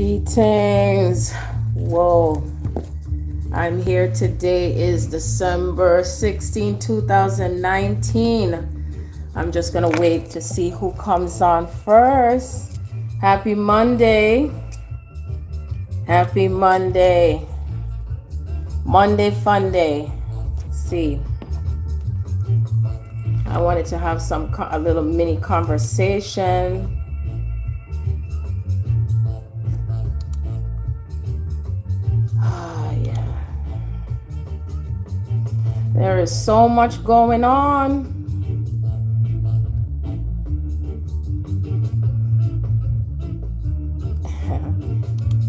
Greetings. Whoa. I'm here today is December 16, 2019. I'm just going to wait to see who comes on first. Happy Monday. Happy Monday. Monday fun day. Let's see. I wanted to have a little mini conversation. There is so much going on.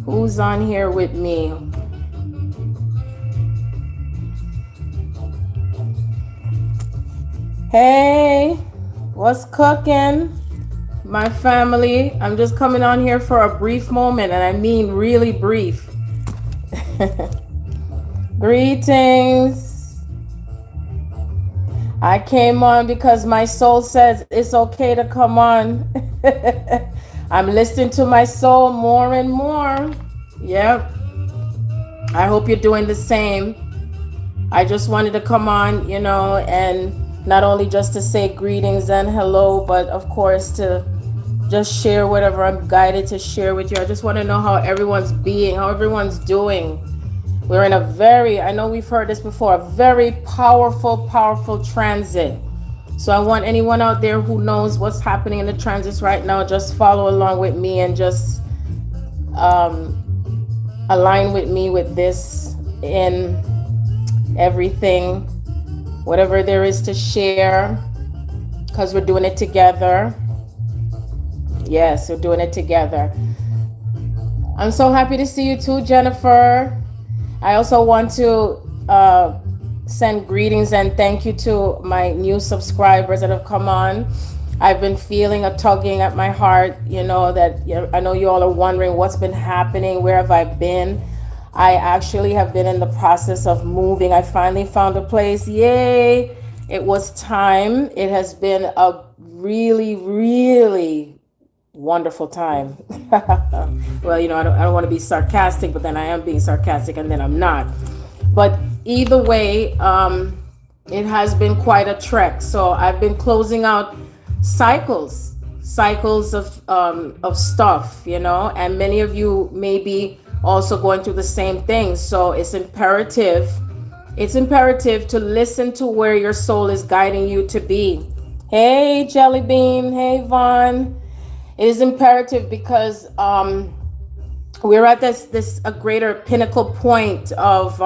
Who's on here with me? Hey, what's cooking? My family, I'm just coming on here for a brief moment, and I mean really brief. Greetings. I came on because my soul says it's okay to come on. I'm listening to my soul more and more. Yep. I hope you're doing the same. I just wanted to come on, and not only just to say greetings and hello, but of course to just share whatever I'm guided to share with you. I just want to know how everyone's being, how everyone's doing. We're in I know we've heard this before, a very powerful transit. So I want anyone out there who knows what's happening in the transits right now, just follow along with me and just align with me with this in everything, whatever there is to share, because we're doing it together. Yes, we're doing it together. I'm so happy to see you too, Jennifer. I also want to send greetings and thank you to my new subscribers that have come on. I've been feeling a tugging at my heart, that I know you all are wondering what's been happening, where have I been? I actually have been in the process of moving. I finally found a place. Yay! It was time. It has been a really wonderful time. Well, I don't want to be sarcastic, but then I am being sarcastic and then I'm not. But either way, it has been quite a trek. So I've been closing out cycles of stuff, and many of you may be also going through the same thing. So it's imperative to listen to where your soul is guiding you to be. Hey, Jelly Bean. Hey, Vaughn. It is imperative because we're at a greater pinnacle point of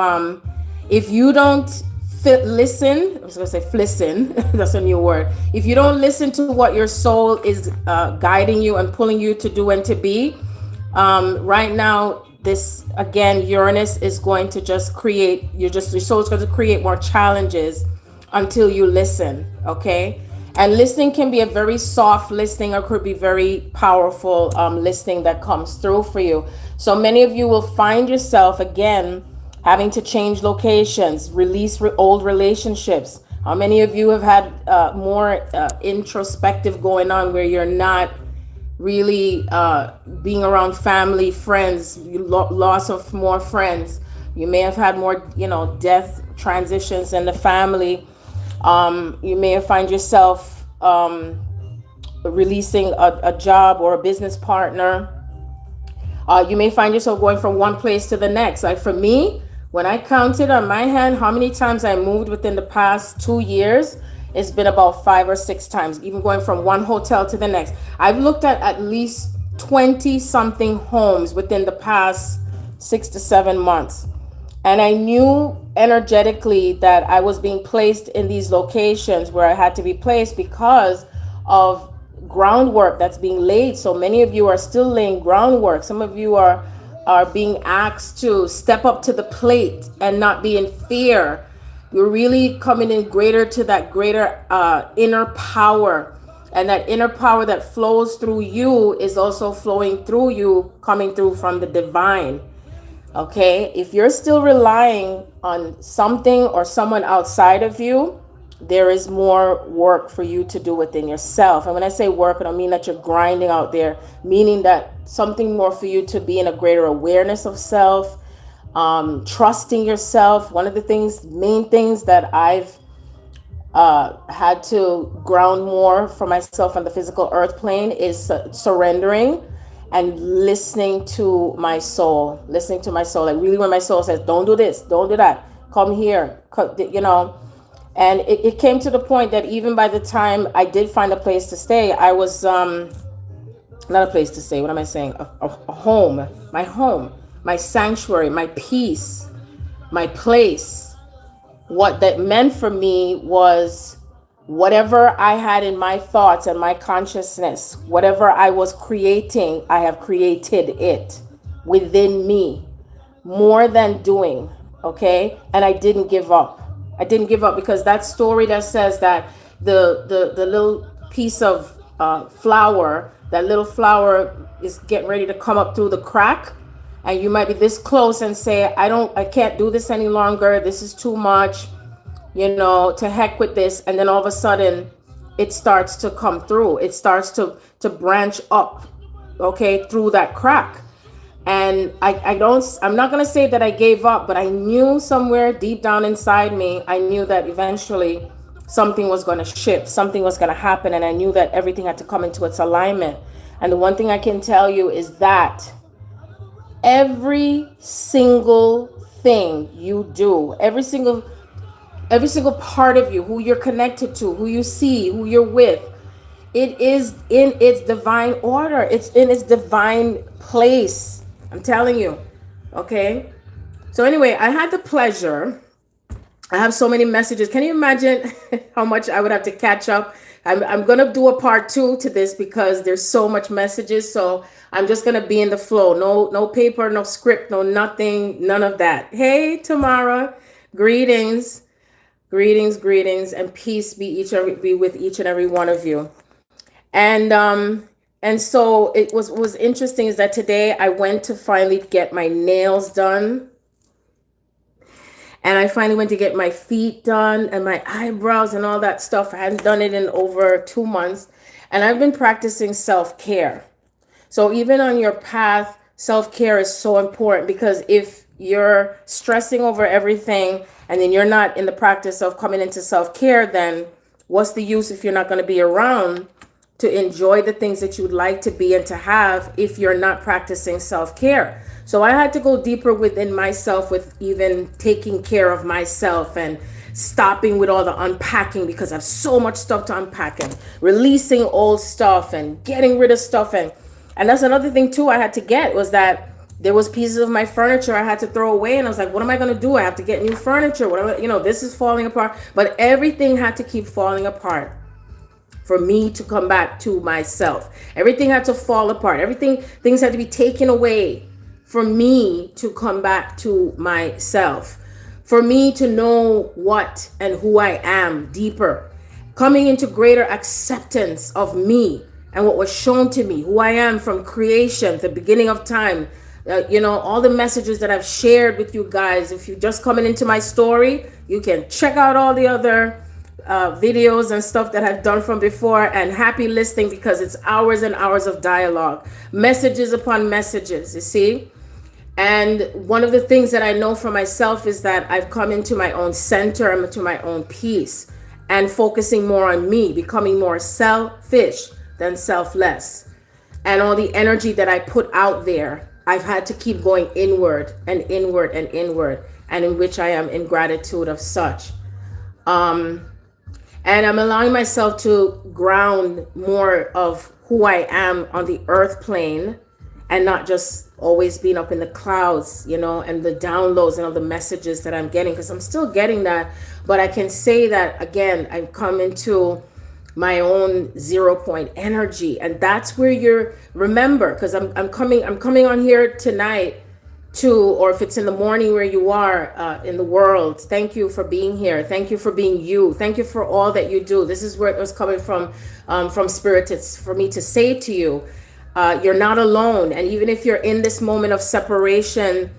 if you don't listen, I was going to say listen, that's a new word. If you don't listen to what your soul is guiding you and pulling you to do and to be, right now, this again, Uranus is going to just create, your soul is going to create more challenges until you listen, okay? And listening can be a very soft listening or could be very powerful listening that comes through for you. So many of you will find yourself, again, having to change locations, release old relationships. How many of you have had more introspective going on where you're not really being around family, friends, loss of more friends? You may have had more, death transitions in the family. You may find yourself releasing a job or a business partner. You may find yourself going from one place to the next. Like for me, when I counted on my hand how many times I moved within the past 2 years, it's been about 5 or 6 times, even going from one hotel to the next. I've looked at least 20 something homes within the past 6 to 7 months. And I knew energetically that I was being placed in these locations where I had to be placed because of groundwork that's being laid. So many of you are still laying groundwork. Some of you are being asked to step up to the plate and not be in fear. You're really coming in to that greater inner power. And that inner power that flows through you is also flowing through you, coming through from the divine. Okay, if you're still relying on something or someone outside of you, there is more work for you to do within yourself. And when I say work, I don't mean that you're grinding out there, meaning that something more for you to be in a greater awareness of self, trusting yourself. One of the main things that I've had to ground more for myself on the physical earth plane is surrendering and listening to my soul. Like really when my soul says, don't do this, don't do that, come here, you know. And it came to the point that even by the time I did find a place to stay, I was, not a place to stay, what am I saying? A home, my sanctuary, my peace, my place. What that meant for me was whatever I had in my thoughts and my consciousness, whatever I was creating, I have created it within me, more than doing, okay? And I didn't give up. Because that story that says that the little piece of flour, that little flower is getting ready to come up through the crack, and you might be this close and say, I can't do this any longer. This is too much, you know, to heck with this. And then all of a sudden it starts to come through. It starts to branch up, okay, through that crack. And I'm not going to say that I gave up, but I knew somewhere deep down inside me, I knew that eventually something was going to shift, something was going to happen. And I knew that everything had to come into its alignment. And the one thing I can tell you is that every single thing you do, every single part of you, who you're connected to, who you see, who you're with, it is in its divine order. It's in its divine place. I'm telling you. Okay. So anyway, I had the pleasure. I have so many messages. Can you imagine how much I would have to catch up? I'm going to do a part 2 to this because there's so much messages. So I'm just going to be in the flow. No paper, no script, no nothing, none of that. Hey, Tamara, greetings, and peace be with each and every one of you. And so it was interesting is that today I went to finally get my nails done. And I finally went to get my feet done and my eyebrows and all that stuff. I hadn't done it in over 2 months. And I've been practicing self-care. So even on your path, self-care is so important, because if you're stressing over everything and then you're not in the practice of coming into self-care, then what's the use if you're not going to be around to enjoy the things that you'd like to be and to have if you're not practicing self-care? So I had to go deeper within myself with even taking care of myself and stopping with all the unpacking, because I have so much stuff to unpack, and releasing old stuff and getting rid of stuff. And that's another thing too I had to get, was that there was pieces of my furniture I had to throw away. And I was like, what am I going to do? I have to get new furniture. This is falling apart. But everything had to keep falling apart for me to come back to myself. Everything had to fall apart. Things had to be taken away for me to come back to myself, for me to know what and who I am deeper, coming into greater acceptance of me and what was shown to me, who I am from creation, the beginning of time. All the messages that I've shared with you guys. If you're just coming into my story, you can check out all the other videos and stuff that I've done from before, and happy listening, because it's hours and hours of dialogue, messages upon messages, you see. And one of the things that I know for myself is that I've come into my own center and into my own peace, and focusing more on me, becoming more selfish than selfless. And all the energy that I put out there, I've had to keep going inward and inward and inward, and in which I am in gratitude of such. And I'm allowing myself to ground more of who I am on the earth plane, and not just always being up in the clouds, and the downloads and all the messages that I'm getting, because I'm still getting that. But I can say that, again, I've come into my own 0 point energy. And that's where remember, because I'm coming on here tonight or if it's in the morning where you are in the world. Thank you for being here. Thank you for being you. Thank you for all that you do. This is where it was coming from Spirit. It's for me to say to you, you're not alone. And even if you're in this moment of separation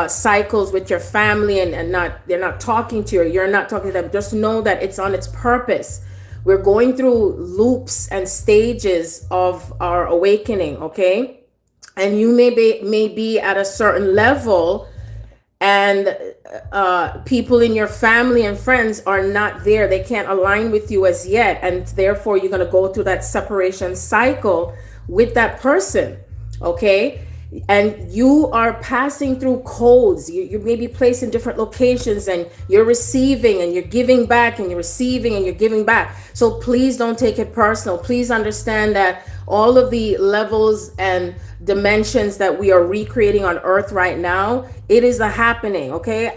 cycles with your family and they're not talking to you, or you're not talking to them, just know that it's on its purpose. We're going through loops and stages of our awakening, okay? And you may be at a certain level, and people in your family and friends are not there. They can't align with you as yet, and therefore you're going to go through that separation cycle with that person, okay? And you are passing through codes. You may be placed in different locations, and you're receiving and you're giving back, and you're receiving and you're giving back. So please don't take it personal. Please understand that all of the levels and dimensions that we are recreating on earth right now, it is a happening, okay?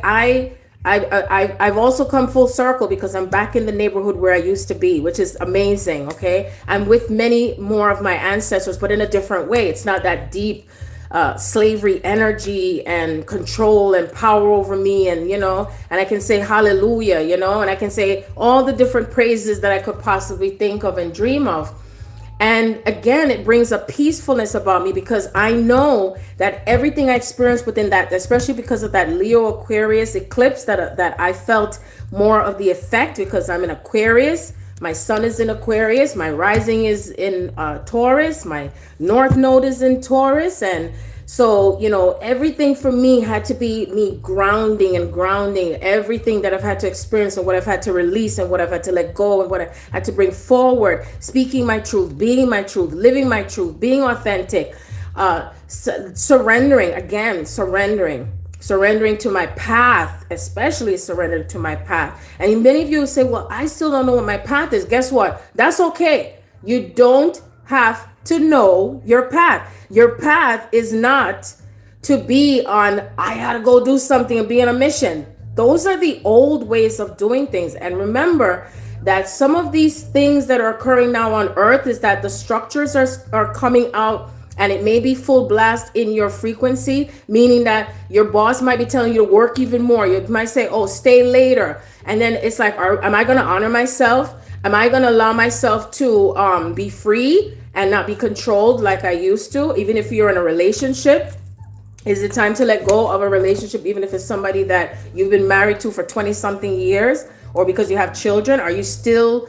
I've also come full circle because I'm back in the neighborhood where I used to be, which is amazing, okay? I'm with many more of my ancestors, but in a different way. It's not that deep slavery energy and control and power over me, and and I can say hallelujah, and I can say all the different praises that I could possibly think of and dream of. And again, it brings a peacefulness about me because I know that everything I experienced within that, especially because of that Leo Aquarius eclipse, that I felt more of the effect because I'm in Aquarius. My sun is in Aquarius. My rising is in Taurus. My north node is in Taurus. And so, everything for me had to be me grounding everything that I've had to experience and what I've had to release and what I've had to let go and what I had to bring forward, speaking my truth, being my truth, living my truth, being authentic, surrendering to my path, especially surrendering to my path. And many of you say, well, I still don't know what my path is. Guess what? That's okay. You don't have to know your path. Your path is not to be on, I gotta go do something and be on a mission. Those are the old ways of doing things. And remember that some of these things that are occurring now on earth is that the structures are coming out, and it may be full blast in your frequency, meaning that your boss might be telling you to work even more. You might say, oh, stay later. And then it's like, am I going to honor myself? Am I going to allow myself to be free and not be controlled like I used to? Even if you're in a relationship, is it time to let go of a relationship, even if it's somebody that you've been married to for 20 something years, or because you have children? Are you still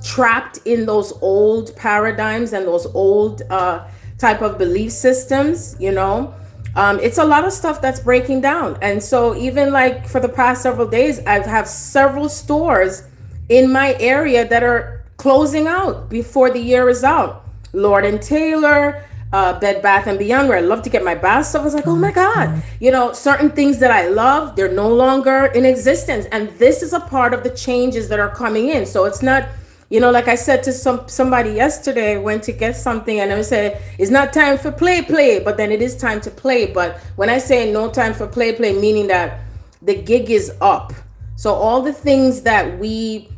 trapped in those old paradigms and those old type of belief systems? It's a lot of stuff that's breaking down. And so even like for the past several days, I have several stores in my area that are closing out before the year is out. Lord and Taylor, Bed Bath and Beyond, where I love to get my bath stuff. I was like, oh my God, certain things that I love, they're no longer in existence. And this is a part of the changes that are coming in. So it's not, like I said to somebody yesterday, I went to get something and I said, it's not time for play, but then it is time to play. But when I say no time for play, meaning that the gig is up. So all the things that we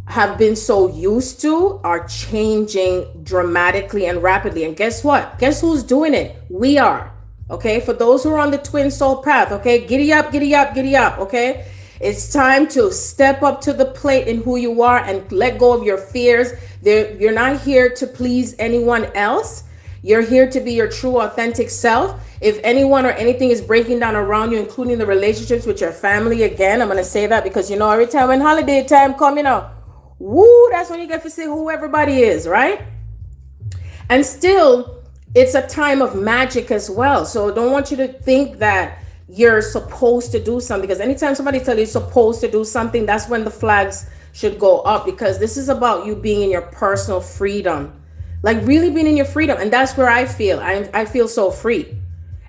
have been so used to are changing dramatically and rapidly. And guess what? Guess who's doing it? We are. Okay. For those who are on the twin soul path, okay, giddy up. Okay. It's time to step up to the plate in who you are and let go of your fears. You're not here to please anyone else. You're here to be your true, authentic self. If anyone or anything is breaking down around you, including the relationships with your family, again, I'm going to say that because, every time when holiday time come, woo, that's when you get to see who everybody is, right? And still, it's a time of magic as well. So don't want you to think that you're supposed to do something, because anytime somebody tells you you're supposed to do something, that's when the flags should go up, because this is about you being in your personal freedom, like really being in your freedom. And that's where I feel so free.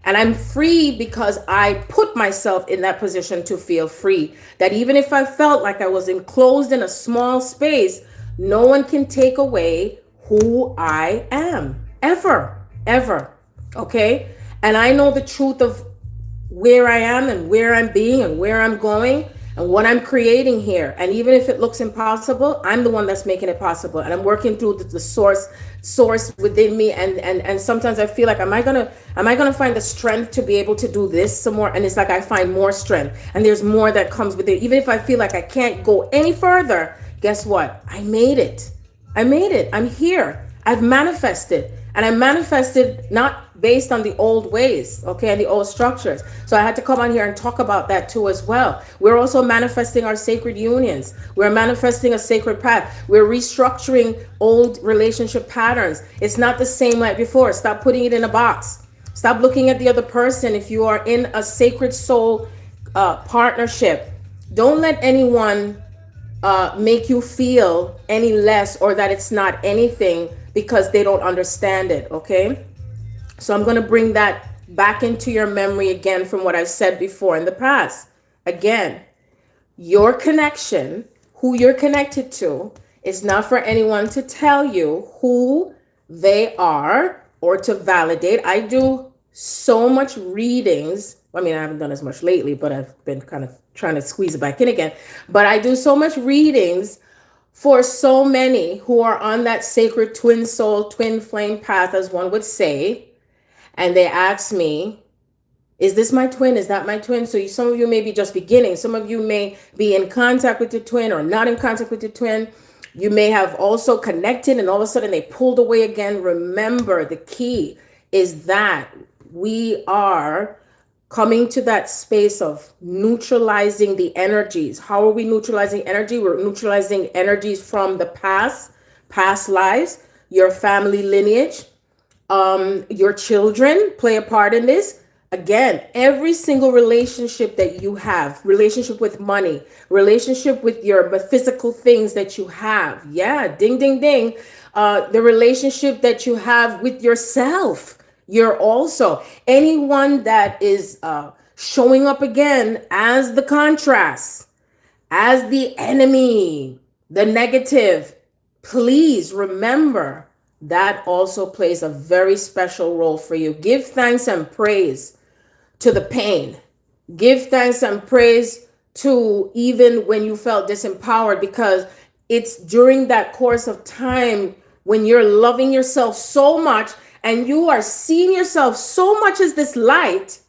And I'm free because I put myself in that position to feel free, that even if I felt like I was enclosed in a small space, no one can take away who I am, ever. Okay. And I know the truth of where I am and where I'm being and where I'm going and what I'm creating here. And even if it looks impossible, I'm the one that's making it possible. And I'm working through the source within me. And sometimes I feel like, am I gonna find the strength to be able to do this some more? And it's like I find more strength, and there's more that comes with it. Even if I feel like I can't go any further, guess what? I made it. I'm here. I've manifested. And I manifested not based on the old ways, okay, and the old structures. So I had to come on here and talk about that too as well. We're also manifesting our sacred unions. We're manifesting a sacred path. We're restructuring old relationship patterns. It's not the same like before. Stop putting it in a box. Stop looking at the other person. If you are in a sacred soul partnership, don't let anyone make you feel any less or that it's not anything because they don't understand it, okay? So I'm going to bring that back into your memory again from what I've said before in the past. Again, your connection, who you're connected to, is not for anyone to tell you who they are or to validate. I do so much readings. I mean, I haven't done as much lately, but I've been kind of trying to squeeze it back in again. But I do so much readings for so many who are on that sacred twin soul, twin flame path, as one would say. And they ask me, is this my twin? Is that my twin? So some of you may be just beginning. Some of you may be in contact with your twin or not in contact with your twin. You may have also connected and all of a sudden they pulled away again. Remember, the key is that we are coming to that space of neutralizing the energies. How are we neutralizing energy? We're neutralizing energies from the past lives, your family lineage, your children play a part in this. Again, every single relationship that you have, relationship with money, relationship with your physical things that you have. Yeah, ding, ding, ding. The relationship that you have with yourself. You're also anyone that is showing up again as the contrast, as the enemy, the negative. Please remember that also plays a very special role for you. Give thanks and praise to the pain. Give thanks and praise to even when you felt disempowered, because it's during that course of time when you're loving yourself so much and you are seeing yourself so much as this light,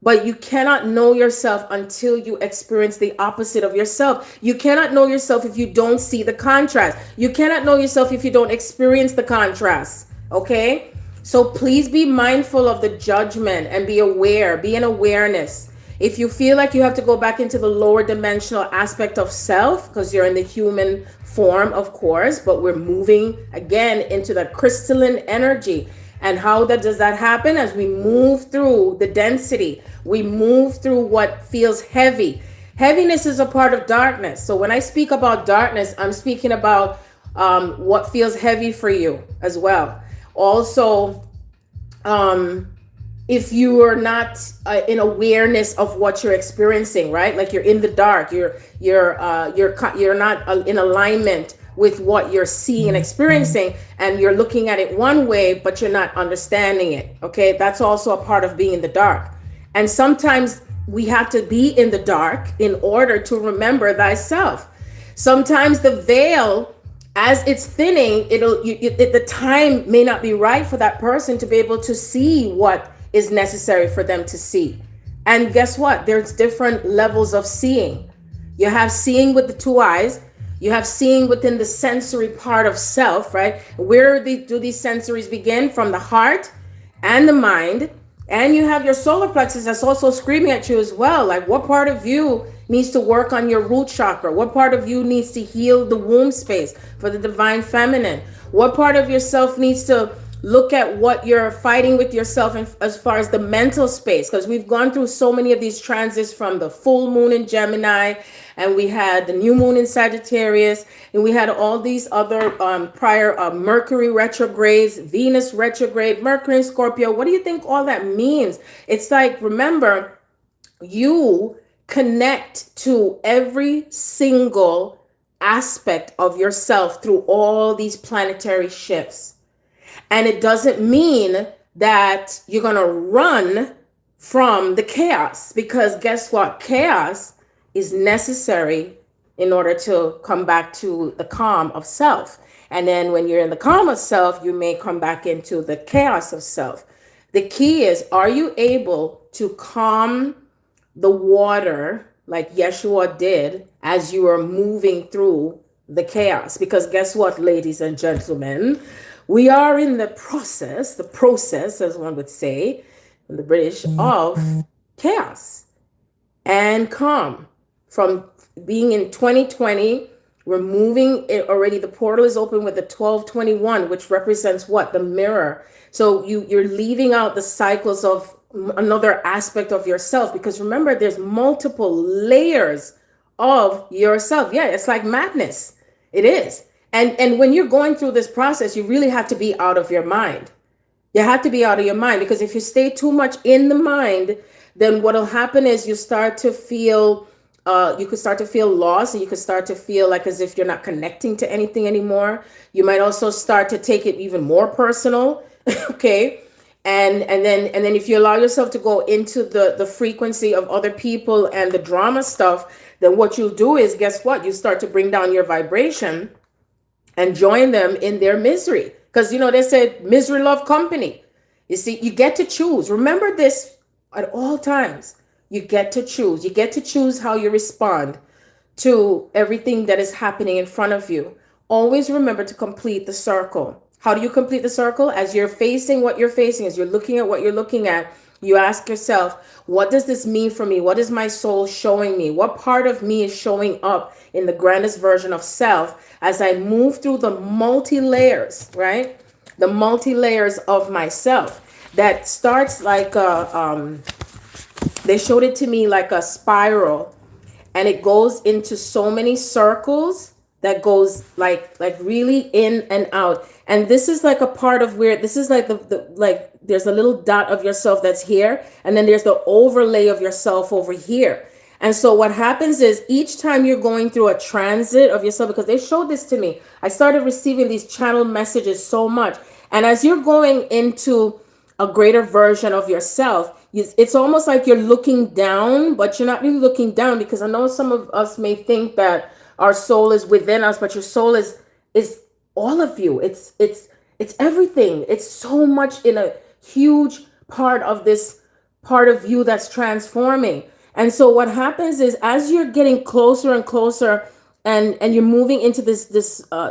but you cannot know yourself until you experience the opposite of yourself. You cannot know yourself if you don't see the contrast. You cannot know yourself if you don't experience the contrast, okay? So please be mindful of the judgment and be aware, be in awareness. If you feel like you have to go back into the lower dimensional aspect of self, because you're in the human form, of course, but we're moving again into the crystalline energy. And how does that happen? As we move through the density, we move through what feels heavy. Heaviness is a part of darkness. So when I speak about darkness, I'm speaking about what feels heavy for you as well. Also, if you are not in awareness of what you're experiencing, right? Like you're in the dark, you're not in alignment with what you're seeing and experiencing, and you're looking at it one way, but you're not understanding it. Okay, that's also a part of being in the dark. And sometimes we have to be in the dark in order to remember thyself. Sometimes the veil, as it's thinning, the time may not be right for that person to be able to see what is necessary for them to see. And guess what? There's different levels of seeing. You have seeing with the two eyes. You have seeing within the sensory part of self, right? Where do these sensories begin? From the heart and the mind. And you have your solar plexus that's also screaming at you as well. Like, what part of you needs to work on your root chakra? What part of you needs to heal the womb space for the divine feminine? What part of yourself needs to look at what you're fighting with yourself as far as the mental space? Because we've gone through so many of these transits, from the full moon in Gemini, and we had the new moon in Sagittarius, and we had all these other prior Mercury retrogrades, Venus retrograde, Mercury in Scorpio. What do you think all that means? It's like, remember, you connect to every single aspect of yourself through all these planetary shifts. And it doesn't mean that you're going to run from the chaos, because guess what? Chaos is necessary in order to come back to the calm of self. And then when you're in the calm of self, you may come back into the chaos of self. The key is, are you able to calm the water like Yeshua did as you are moving through the chaos? Because guess what, ladies and gentlemen? We are in the process, as one would say, in the British, of chaos and calm. From being in 2020, we're moving it already. The portal is open with the 1221, which represents what? The mirror. So you're leaving out the cycles of another aspect of yourself, because remember, there's multiple layers of yourself. Yeah, it's like madness. It is. And when you're going through this process, you really have to be out of your mind. You have to be out of your mind, because if you stay too much in the mind, then what'll happen is you start to feel you could start to feel lost, and you could start to feel like as if you're not connecting to anything anymore. You might also start to take it even more personal. Okay. And then if you allow yourself to go into the frequency of other people and the drama stuff, then what you'll do is, guess what? You start to bring down your vibration and join them in their misery. Because, they said misery love company. You see, you get to choose. Remember this at all times. You get to choose. You get to choose how you respond to everything that is happening in front of you. Always remember to complete the circle. How do you complete the circle? As you're facing what you're facing, as you're looking at what you're looking at, you ask yourself, what does this mean for me? What is my soul showing me? What part of me is showing up in the grandest version of self as I move through the multi-layers, right? The multi-layers of myself. That starts like they showed it to me like a spiral, and it goes into so many circles that goes like really in and out. And this is like a part of where this is like the like there's a little dot of yourself that's here, and then there's the overlay of yourself over here. And so what happens is each time you're going through a transit of yourself, because they showed this to me, I started receiving these channel messages so much. And as you're going into a greater version of yourself, it's almost like you're looking down, but you're not really looking down, because I know some of us may think that our soul is within us, but your soul is all of you. It's everything. It's so much in a huge part of this part of you that's transforming. And so what happens is, as you're getting closer and closer, and you're moving into this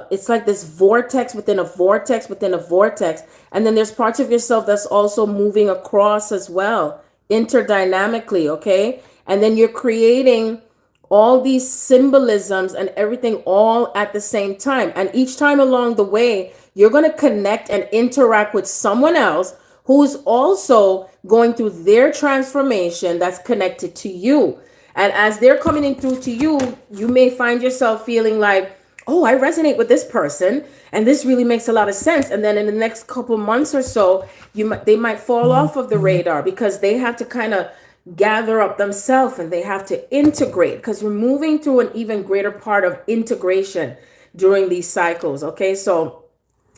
it's like this vortex within a vortex within a vortex, and then there's parts of yourself that's also moving across as well, interdynamically. Okay. And then you're creating all these symbolisms and everything all at the same time. And each time along the way, you're going to connect and interact with someone else who's also going through their transformation that's connected to you. And as they're coming in through to you, you may find yourself feeling like, oh, I resonate with this person, and this really makes a lot of sense. And then in the next couple months or so, they might fall off of the radar, because they have to kind of gather up themselves, and they have to integrate, because we're moving through an even greater part of integration during these cycles. Okay, so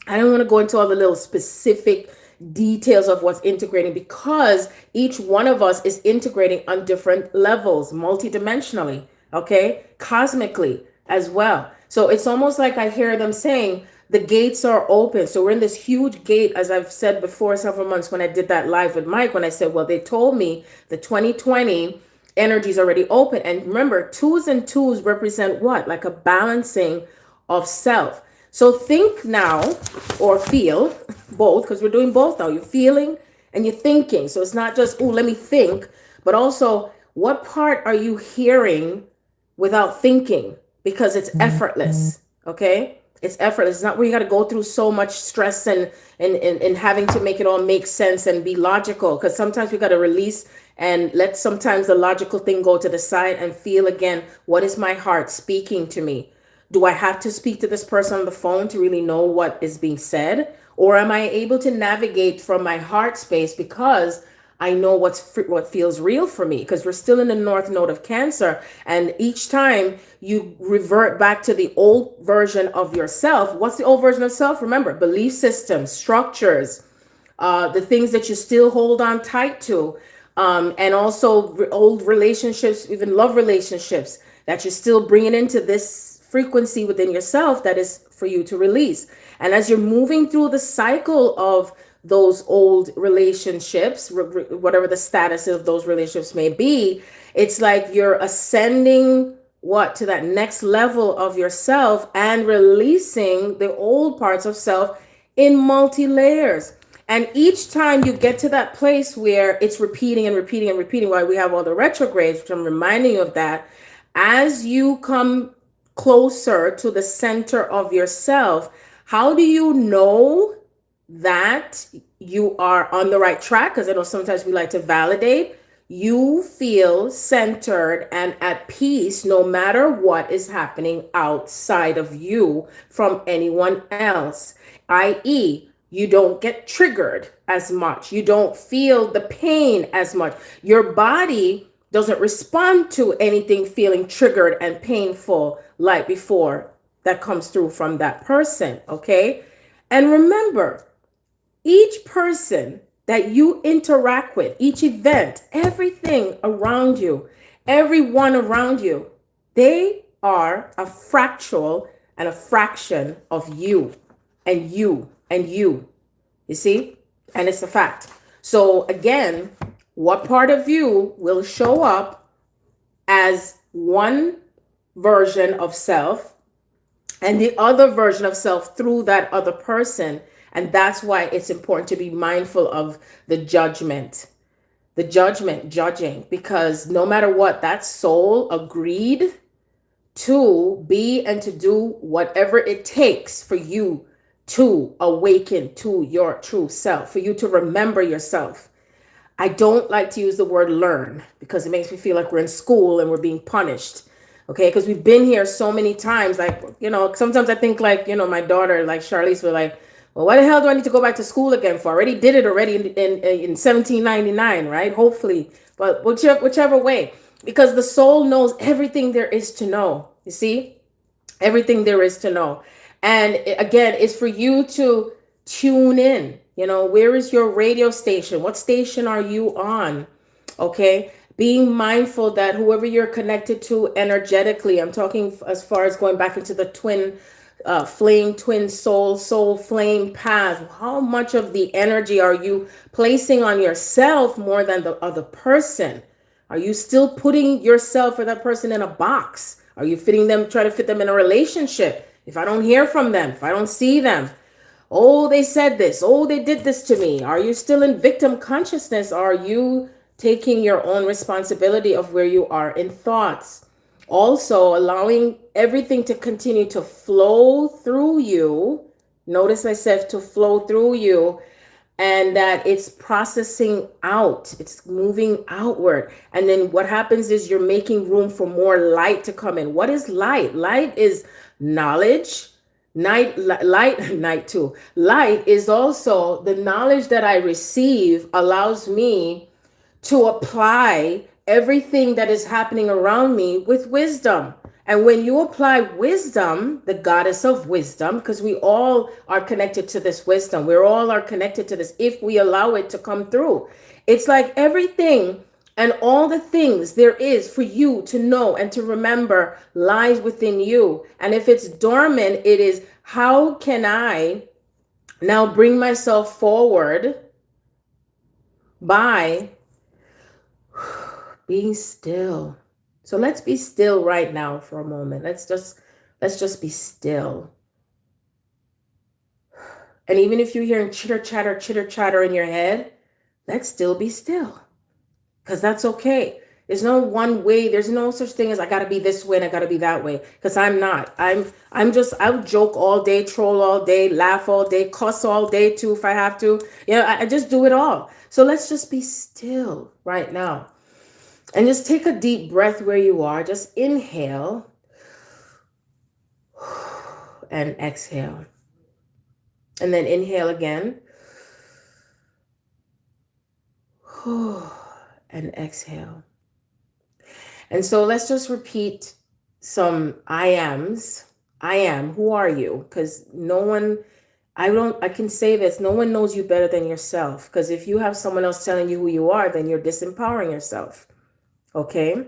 I don't want to go into all the little specific details of what's integrating, because each one of us is integrating on different levels, multidimensionally, okay, cosmically as well. So it's almost like I hear them saying the gates are open. So we're in this huge gate, as I've said before several months when I did that live with Mike, when I said, well, they told me the 2020 energy is already open. And remember, twos and twos represent what? Like a balancing of self. So think now, or feel, both, because we're doing both now. You're feeling and you're thinking. So it's not just, oh, let me think, but also what part are you hearing without thinking? Because it's effortless. Okay. It's effortless. It's not where you got to go through so much stress and having to make it all make sense and be logical. Because sometimes we got to release and let sometimes the logical thing go to the side and feel again, what is my heart speaking to me? Do I have to speak to this person on the phone to really know what is being said? Or am I able to navigate from my heart space because I know what feels real for me? Because we're still in the North Node of Cancer. And each time you revert back to the old version of yourself, what's the old version of self? Remember, belief systems, structures, the things that you still hold on tight to, and also old relationships, even love relationships that you're still bringing into this frequency within yourself that is for you to release. And as you're moving through the cycle of those old relationships, whatever the status of those relationships may be, it's like you're ascending to that next level of yourself and releasing the old parts of self in multi layers. And each time you get to that place where it's repeating and repeating and repeating, while we have all the retrogrades, which I'm reminding you of that, as you come closer to the center of yourself, how do you know that you are on the right track? Because I know sometimes we like to validate. You feel centered and at peace no matter what is happening outside of you from anyone else, i.e., you don't get triggered as much. You don't feel the pain as much. Your body doesn't respond to anything feeling triggered and painful like before that comes through from that person. Okay. And remember, each person that you interact with, each event, everything around you, everyone around you, they are a fractal and a fraction of you and you and you. You see? And it's a fact. So again, what part of you will show up as one version of self and the other version of self through that other person? And that's why it's important to be mindful of the judgment, judging, because no matter what, that soul agreed to be and to do whatever it takes for you to awaken to your true self, for you to remember yourself. I don't like to use the word learn because it makes me feel like we're in school and we're being punished. Okay, because we've been here so many times. Like, sometimes I think like, my daughter, like Charlize, were like, well, why the hell do I need to go back to school again for? I already did it already in 1799, right? Hopefully, but whichever way, because the soul knows everything there is to know. You see, everything there is to know. And again, it's for you to tune in. Where is your radio station? What station are you on? Okay. Being mindful that whoever you're connected to energetically, I'm talking as far as going back into the twin flame, twin soul flame path. How much of the energy are you placing on yourself more than the other person? Are you still putting yourself or that person in a box? Are you trying to fit them in a relationship? If I don't hear from them, if I don't see them, oh, they said this, oh, they did this to me. Are you still in victim consciousness? Are you taking your own responsibility of where you are in thoughts? Also, allowing everything to continue to flow through you. Notice I said to flow through you, and that it's processing out, it's moving outward. And then what happens is you're making room for more light to come in. What is light? Light is knowledge. Light too. Light is also the knowledge that I receive allows me to apply everything that is happening around me with wisdom. And when you apply wisdom, the goddess of wisdom, because we all are connected to this wisdom, we all are connected to this if we allow it to come through. It's like everything and all the things there is for you to know and to remember lies within you. And if it's dormant, it is, how can I now bring myself forward by being still? So let's be still right now for a moment. Let's just be still. And even if you're hearing chitter chatter in your head, let's still be still. Because that's okay. There's no one way. There's no such thing as I got to be this way and I got to be that way. Because I'm not. I'll joke all day, troll all day, laugh all day, cuss all day too if I have to. I just do it all. So let's just be still right now. And just take a deep breath where you are. Just inhale and exhale. And then inhale again. And exhale. And so let's just repeat some I ams. I am. Who are you? Because I can say this, no one knows you better than yourself. Because if you have someone else telling you who you are, then you're disempowering yourself. Okay?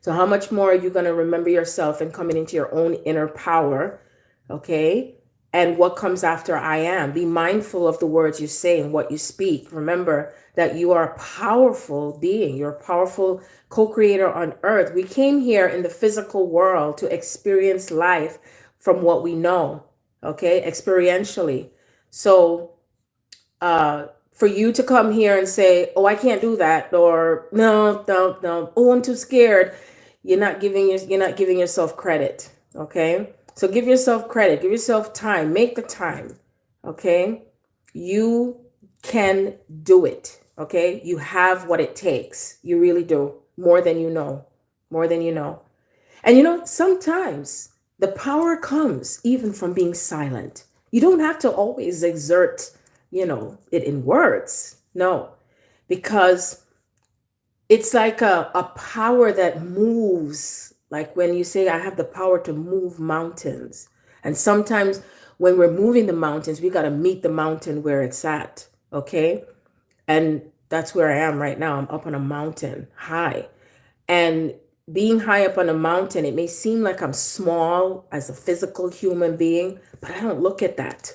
So how much more are you going to remember yourself and coming into your own inner power? Okay? And what comes after I am? Be mindful of the words you say and what you speak. Remember that you are a powerful being. You're a powerful co-creator on earth. We came here in the physical world to experience life from what we know. okay, experientially. So for you to come here and say, "Oh, I can't do that," or "No, no, no, oh, I'm too scared," you're not giving yourself credit. Okay, so give yourself credit, give yourself time, make the time. Okay, you can do it. Okay, you have what it takes. You really do, more than you know, more than you know. And sometimes the power comes even from being silent. You don't have to always exert, it in words. No, because it's like a power that moves. Like when you say, I have the power to move mountains. And sometimes when we're moving the mountains, we got to meet the mountain where it's at. Okay. And that's where I am right now. I'm up on a mountain high. And being high up on a mountain, it may seem like I'm small as a physical human being, but I don't look at that.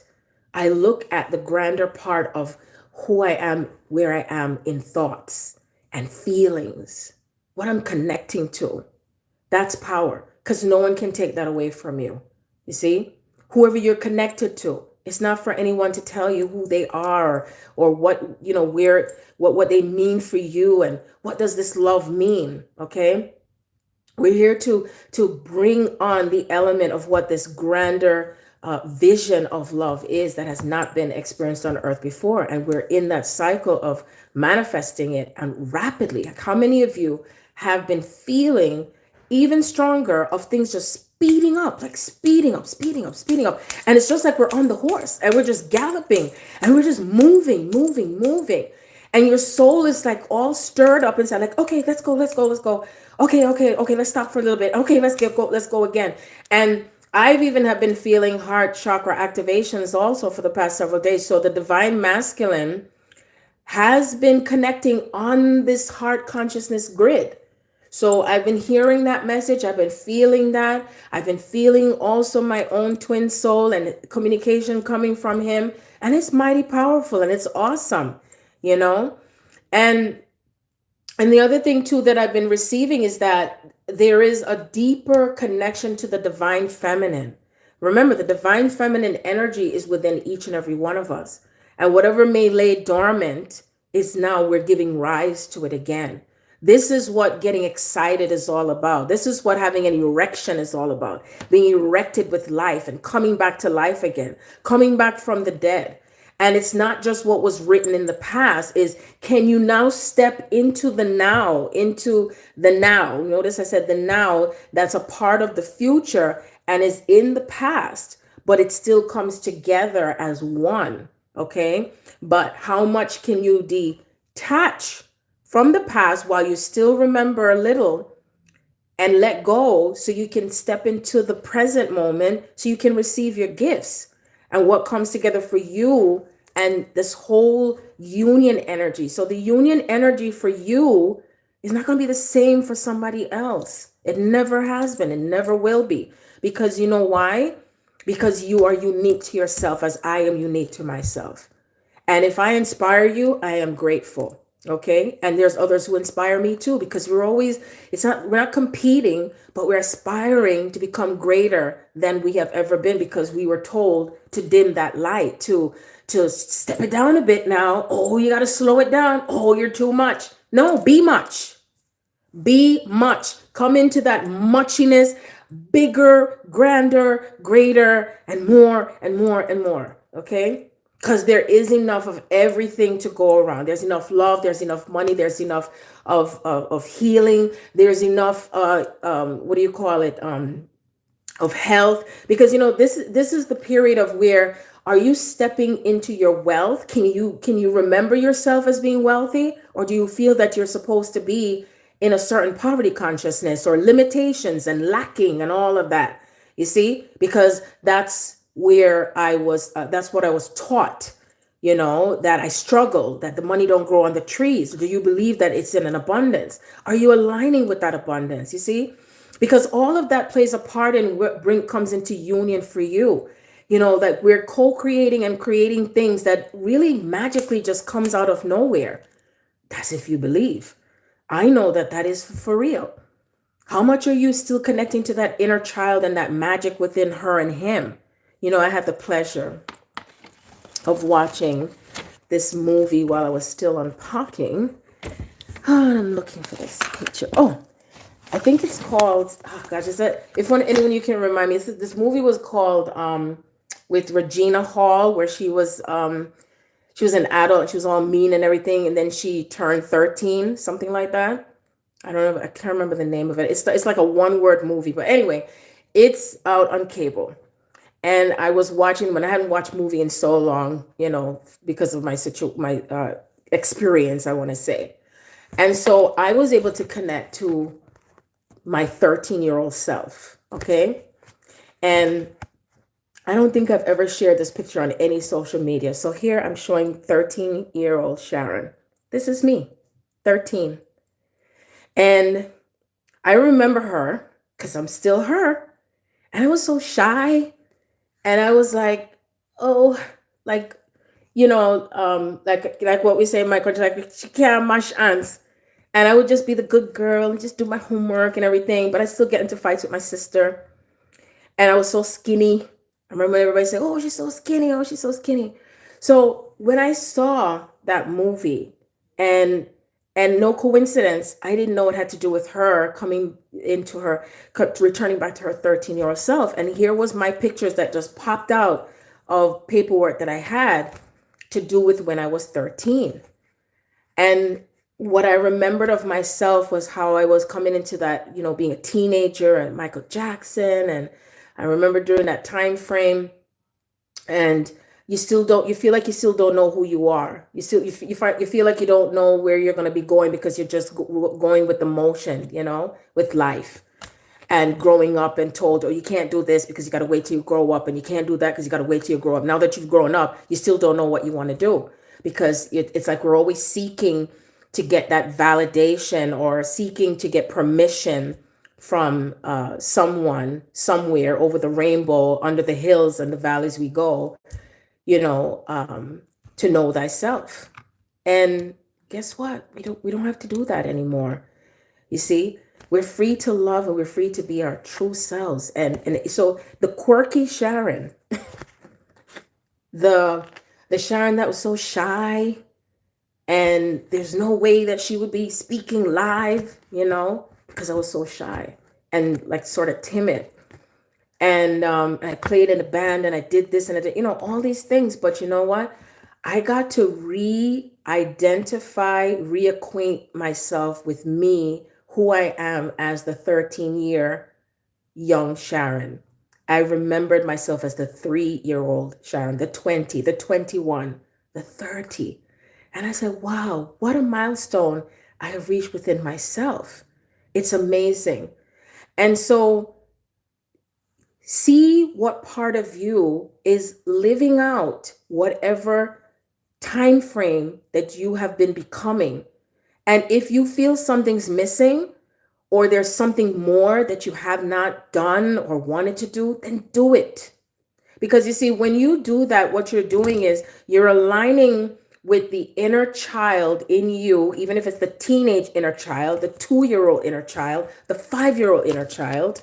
I look at the grander part of who I am, where I am in thoughts and feelings, what I'm connecting to. That's power, because no one can take that away from you. You see, whoever you're connected to, it's not for anyone to tell you who they are or what, where, what they mean for you and what does this love mean. Okay. We're here to bring on the element of what this grander vision of love is that has not been experienced on earth before. And we're in that cycle of manifesting it and rapidly. Like how many of you have been feeling even stronger of things just speeding up, like speeding up, speeding up, speeding up. And it's just like we're on the horse and we're just galloping and we're just moving, moving, moving. And your soul is like all stirred up inside, like, okay, let's go, let's go, let's go. Okay, okay, okay, let's stop for a little bit. Okay, let's go again. And I've even have been feeling heart chakra activations also for the past several days. So the divine masculine has been connecting on this heart consciousness grid. So I've been hearing that message. I've been feeling that. I've been feeling also my own twin soul and communication coming from him. And it's mighty powerful and it's awesome, you know? And the other thing too that I've been receiving is that there is a deeper connection to the divine feminine. Remember, the divine feminine energy is within each and every one of us. And whatever may lay dormant is now we're giving rise to it again. This is what getting excited is all about. This is what having an erection is all about. Being erected with life and coming back to life again, coming back from the dead. And it's not just what was written in the past, is can you now step into the now, Notice I said the now, that's a part of the future and is in the past, but it still comes together as one. Okay. But how much can you detach from the past while you still remember a little and let go so you can step into the present moment so you can receive your gifts and what comes together for you and this whole union energy. So the union energy for you is not going to be the same for somebody else. It never has been. It never will be. Because you know why? Because you are unique to yourself as I am unique to myself. And if I inspire you, I am grateful. Okay. And there's others who inspire me too, because we're not competing, but we're aspiring to become greater than we have ever been because we were told to dim that light, to step it down a bit now. Oh, you got to slow it down. Oh, you're too much. No, be much. Be much. Come into that muchiness, bigger, grander, greater, and more and more and more. Okay. Because there is enough of everything to go around. There's enough love. There's enough money. There's enough of healing. There's enough, what do you call it? Of health. Because, this is the period of where are you stepping into your wealth? Can you remember yourself as being wealthy? Or do you feel that you're supposed to be in a certain poverty consciousness or limitations and lacking and all of that? You see, because that's where that's what I was taught, that I struggle, that the money don't grow on the trees. Do you believe that it's in an abundance? Are you aligning with that abundance? You see, because all of that plays a part in what comes into union for you. That we're co-creating and creating things that really magically just comes out of nowhere. That's if you believe. I know that is for real. How much are you still connecting to that inner child and that magic within her and him? I had the pleasure of watching this movie while I was still unpacking. Oh, I'm looking for this picture. Oh, I think it's called, oh gosh, is that, if anyone you can remind me, this movie was called, with Regina Hall, where she was an adult, she was all mean and everything, and then she turned 13, something like that. I don't know, I can't remember the name of it. It's like a one-word movie, but anyway, it's out on cable. And I was watching when I hadn't watched movie in so long, because of my experience, I want to say. And so I was able to connect to my 13-year-old self. Okay. And I don't think I've ever shared this picture on any social media. So here I'm showing 13-year-old Sharon. This is me, 13. And I remember her because I'm still her. And I was so shy. And I was like, oh, like, like what we say in my country, like, she can't mash ants. And I would just be the good girl and just do my homework and everything. But I still get into fights with my sister. And I was so skinny. I remember everybody saying, oh, she's so skinny. Oh, she's so skinny. So when I saw that movie, and no coincidence, I didn't know it had to do with her returning back to her 13-year-old self. And here was my pictures that just popped out of paperwork that I had to do with when I was 13. And what I remembered of myself was how I was coming into that, being a teenager and Michael Jackson. And I remember during that time frame, and you feel like you still don't know who you are. You feel like you don't know where you're going to be going because you're just going with the motion, with life, and growing up and told, oh, you can't do this because you got to wait till you grow up, and you can't do that because you got to wait till you grow up. Now that you've grown up, you still don't know what you want to do, because it's like we're always seeking to get that validation or seeking to get permission from someone somewhere over the rainbow, under the hills and the valleys we go, to know thyself. And guess what? We don't have to do that anymore. You see, we're free to love, and we're free to be our true selves. And so the quirky Sharon, the Sharon that was so shy, and there's no way that she would be speaking live, because I was so shy and like sort of timid. And I played in a band, and I did this and I did, all these things. But you know what? I got to re-identify, reacquaint myself with me, who I am as the 13-year young Sharon. I remembered myself as the 3-year-old Sharon, the 20, the 21, the 30. And I said, wow, what a milestone I have reached within myself. It's amazing. And so see what part of you is living out whatever time frame that you have been becoming. And if you feel something's missing, or there's something more that you have not done or wanted to do, then do it. Because you see, when you do that, what you're doing is you're aligning with the inner child in you, even if it's the teenage inner child, the 2-year-old inner child, the 5-year-old inner child,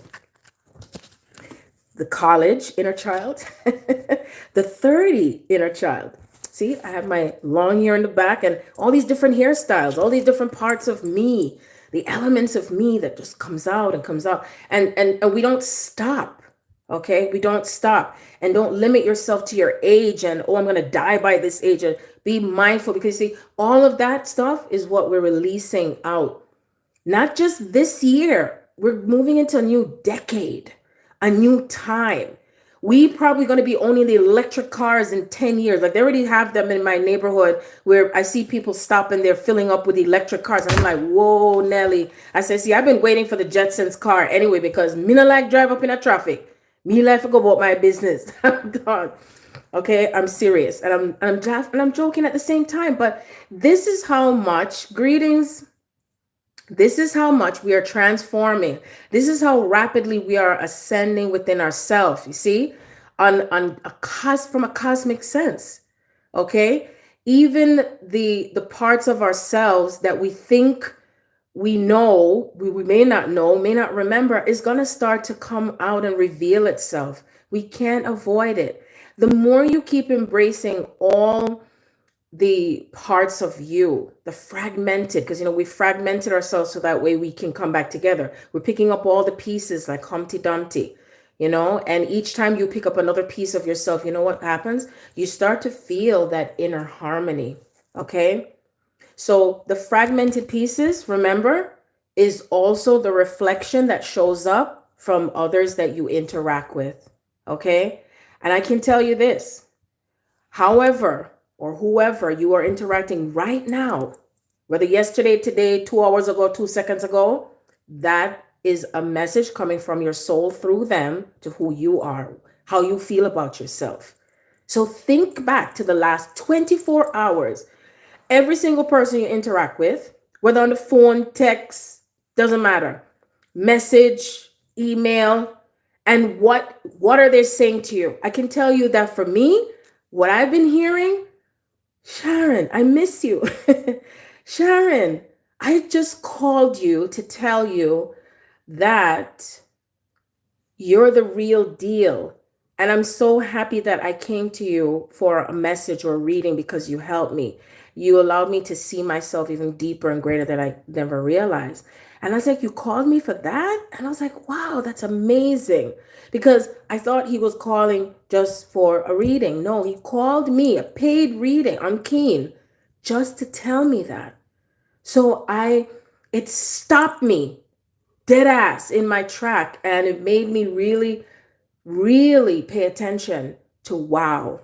the college inner child, the 30 inner child. See, I have my long hair in the back and all these different hairstyles, all these different parts of me, the elements of me that just comes out and comes out. And we don't stop. Okay, we don't stop. And don't limit yourself to your age and, oh, I'm going to die by this age. And be mindful, because see, all of that stuff is what we're releasing out. Not just this year. We're moving into a new decade, a new time. We probably going to be owning the electric cars in 10 years. Like, they already have them in my neighborhood, where I see people stopping there filling up with electric cars. And I'm like, whoa, Nelly. I said, see, I've been waiting for the Jetsons car anyway, because me not like drive up in a traffic. Me like to go about my business. I'm done. Okay, I'm serious, and I'm joking at the same time. But this is how much, greetings. This is how much we are transforming. This is how rapidly we are ascending within ourselves. You see, from a cosmic sense. Okay, even the parts of ourselves that we think we know, we may not know, may not remember, is going to start to come out and reveal itself. We can't avoid it. The more you keep embracing all the parts of you, the fragmented, because we fragmented ourselves so that way we can come back together. We're picking up all the pieces like Humpty Dumpty, and each time you pick up another piece of yourself, you know what happens? You start to feel that inner harmony. Okay. So the fragmented pieces, remember, is also the reflection that shows up from others that you interact with. Okay. And I can tell you this, however, or whoever you are interacting right now, whether yesterday, today, 2 hours ago, 2 seconds ago, that is a message coming from your soul through them to who you are, how you feel about yourself. So think back to the last 24 hours. Every single person you interact with, whether on the phone, text, doesn't matter, message, email, and what are they saying to you? I can tell you that for me, what I've been hearing, Sharon, I miss you. Sharon, I just called you to tell you that you're the real deal. And I'm so happy that I came to you for a message or a reading because you helped me. You allowed me to see myself even deeper and greater than I never realized. And I was like, you called me for that? And I was like, wow, that's amazing. Because I thought he was calling just for a reading. No, he called me, a paid reading on Keen, just to tell me that. So it stopped me dead ass in my track. And it made me really, really pay attention to, wow,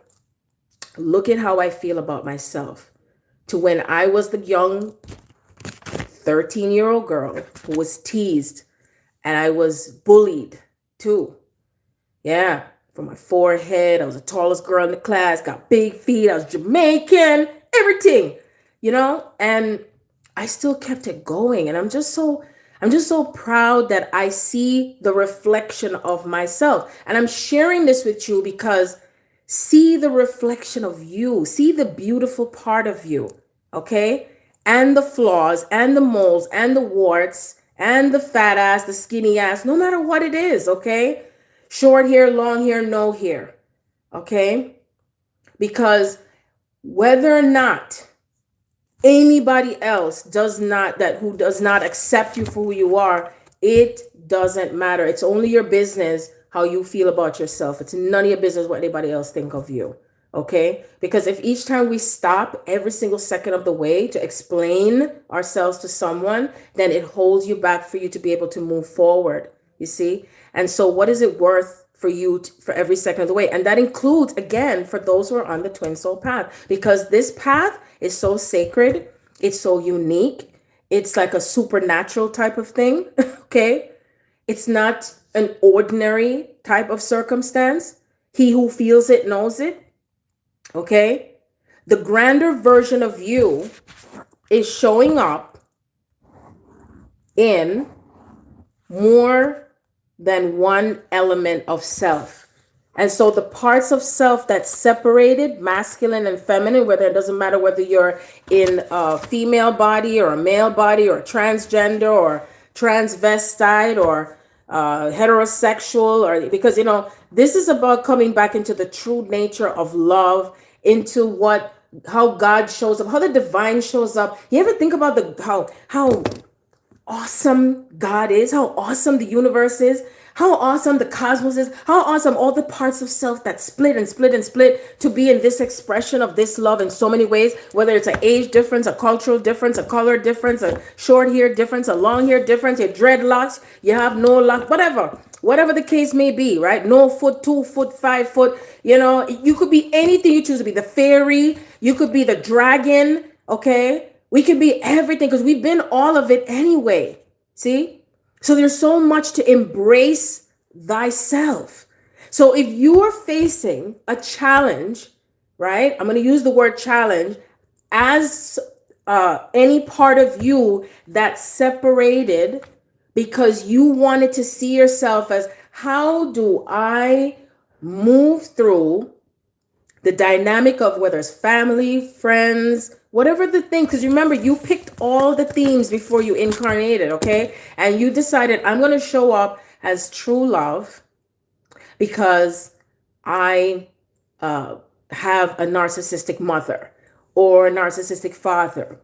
look at how I feel about myself. To when I was the young 13-year-old girl who was teased and I was bullied too. Yeah, from my forehead, I was the tallest girl in the class, got big feet, I was Jamaican, everything, and I still kept it going. And I'm just so proud that I see the reflection of myself. And I'm sharing this with you because see the reflection of you, see the beautiful part of you, okay? And the flaws and the moles and the warts and the fat ass, the skinny ass, no matter what it is, okay? Short hair, long hair, no hair, okay? Because whether or not anybody else who does not accept you for who you are, it doesn't matter. It's only your business how you feel about yourself. It's none of your business what anybody else think of you. Okay? Because if each time we stop every single second of the way to explain ourselves to someone, then it holds you back for you to be able to move forward. You see? And so what is it worth for you for every second of the way? And that includes, again, for those who are on the twin soul path, because this path is so sacred. It's so unique. It's like a supernatural type of thing. Okay? It's not an ordinary type of circumstance. He who feels it knows it. Okay? The grander version of you is showing up in more than one element of self. And so the parts of self that's separated, masculine and feminine, whether it doesn't matter whether you're in a female body or a male body or transgender or transvestite or heterosexual, or because this is about coming back into the true nature of love, into how God shows up, how the divine shows up. You ever think about how awesome God is, how awesome the universe is, how awesome the cosmos is, how awesome all the parts of self that split and split and split to be in this expression of this love in so many ways, whether it's an age difference, a cultural difference, a color difference, a short hair difference, a long hair difference, your dreadlocks, you have no lock, whatever the case may be, right? No foot, 2 foot, 5 foot, you could be anything you choose to be. The fairy, you could be the dragon, okay? We can be everything because we've been all of it anyway. See? So there's so much to embrace thyself. So if you are facing a challenge, right? I'm going to use the word challenge as any part of you that's separated because you wanted to see yourself as, how do I move through the dynamic of whether it's family, friends, whatever the thing, because remember, you picked all the themes before you incarnated, okay? And you decided, I'm going to show up as true love because I have a narcissistic mother or a narcissistic father,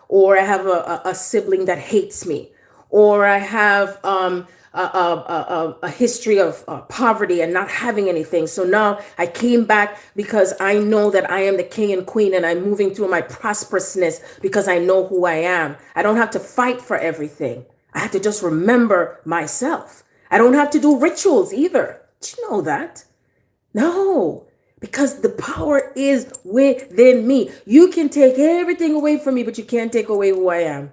or I have a sibling that hates me, or I have a history of poverty and not having anything. So now I came back because I know that I am the king and queen, and I'm moving through my prosperousness because I know who I am. I don't have to fight for everything. I have to just remember myself. I don't have to do rituals either. Did you know that? No, because the power is within me. You can take everything away from me, but you can't take away who I am.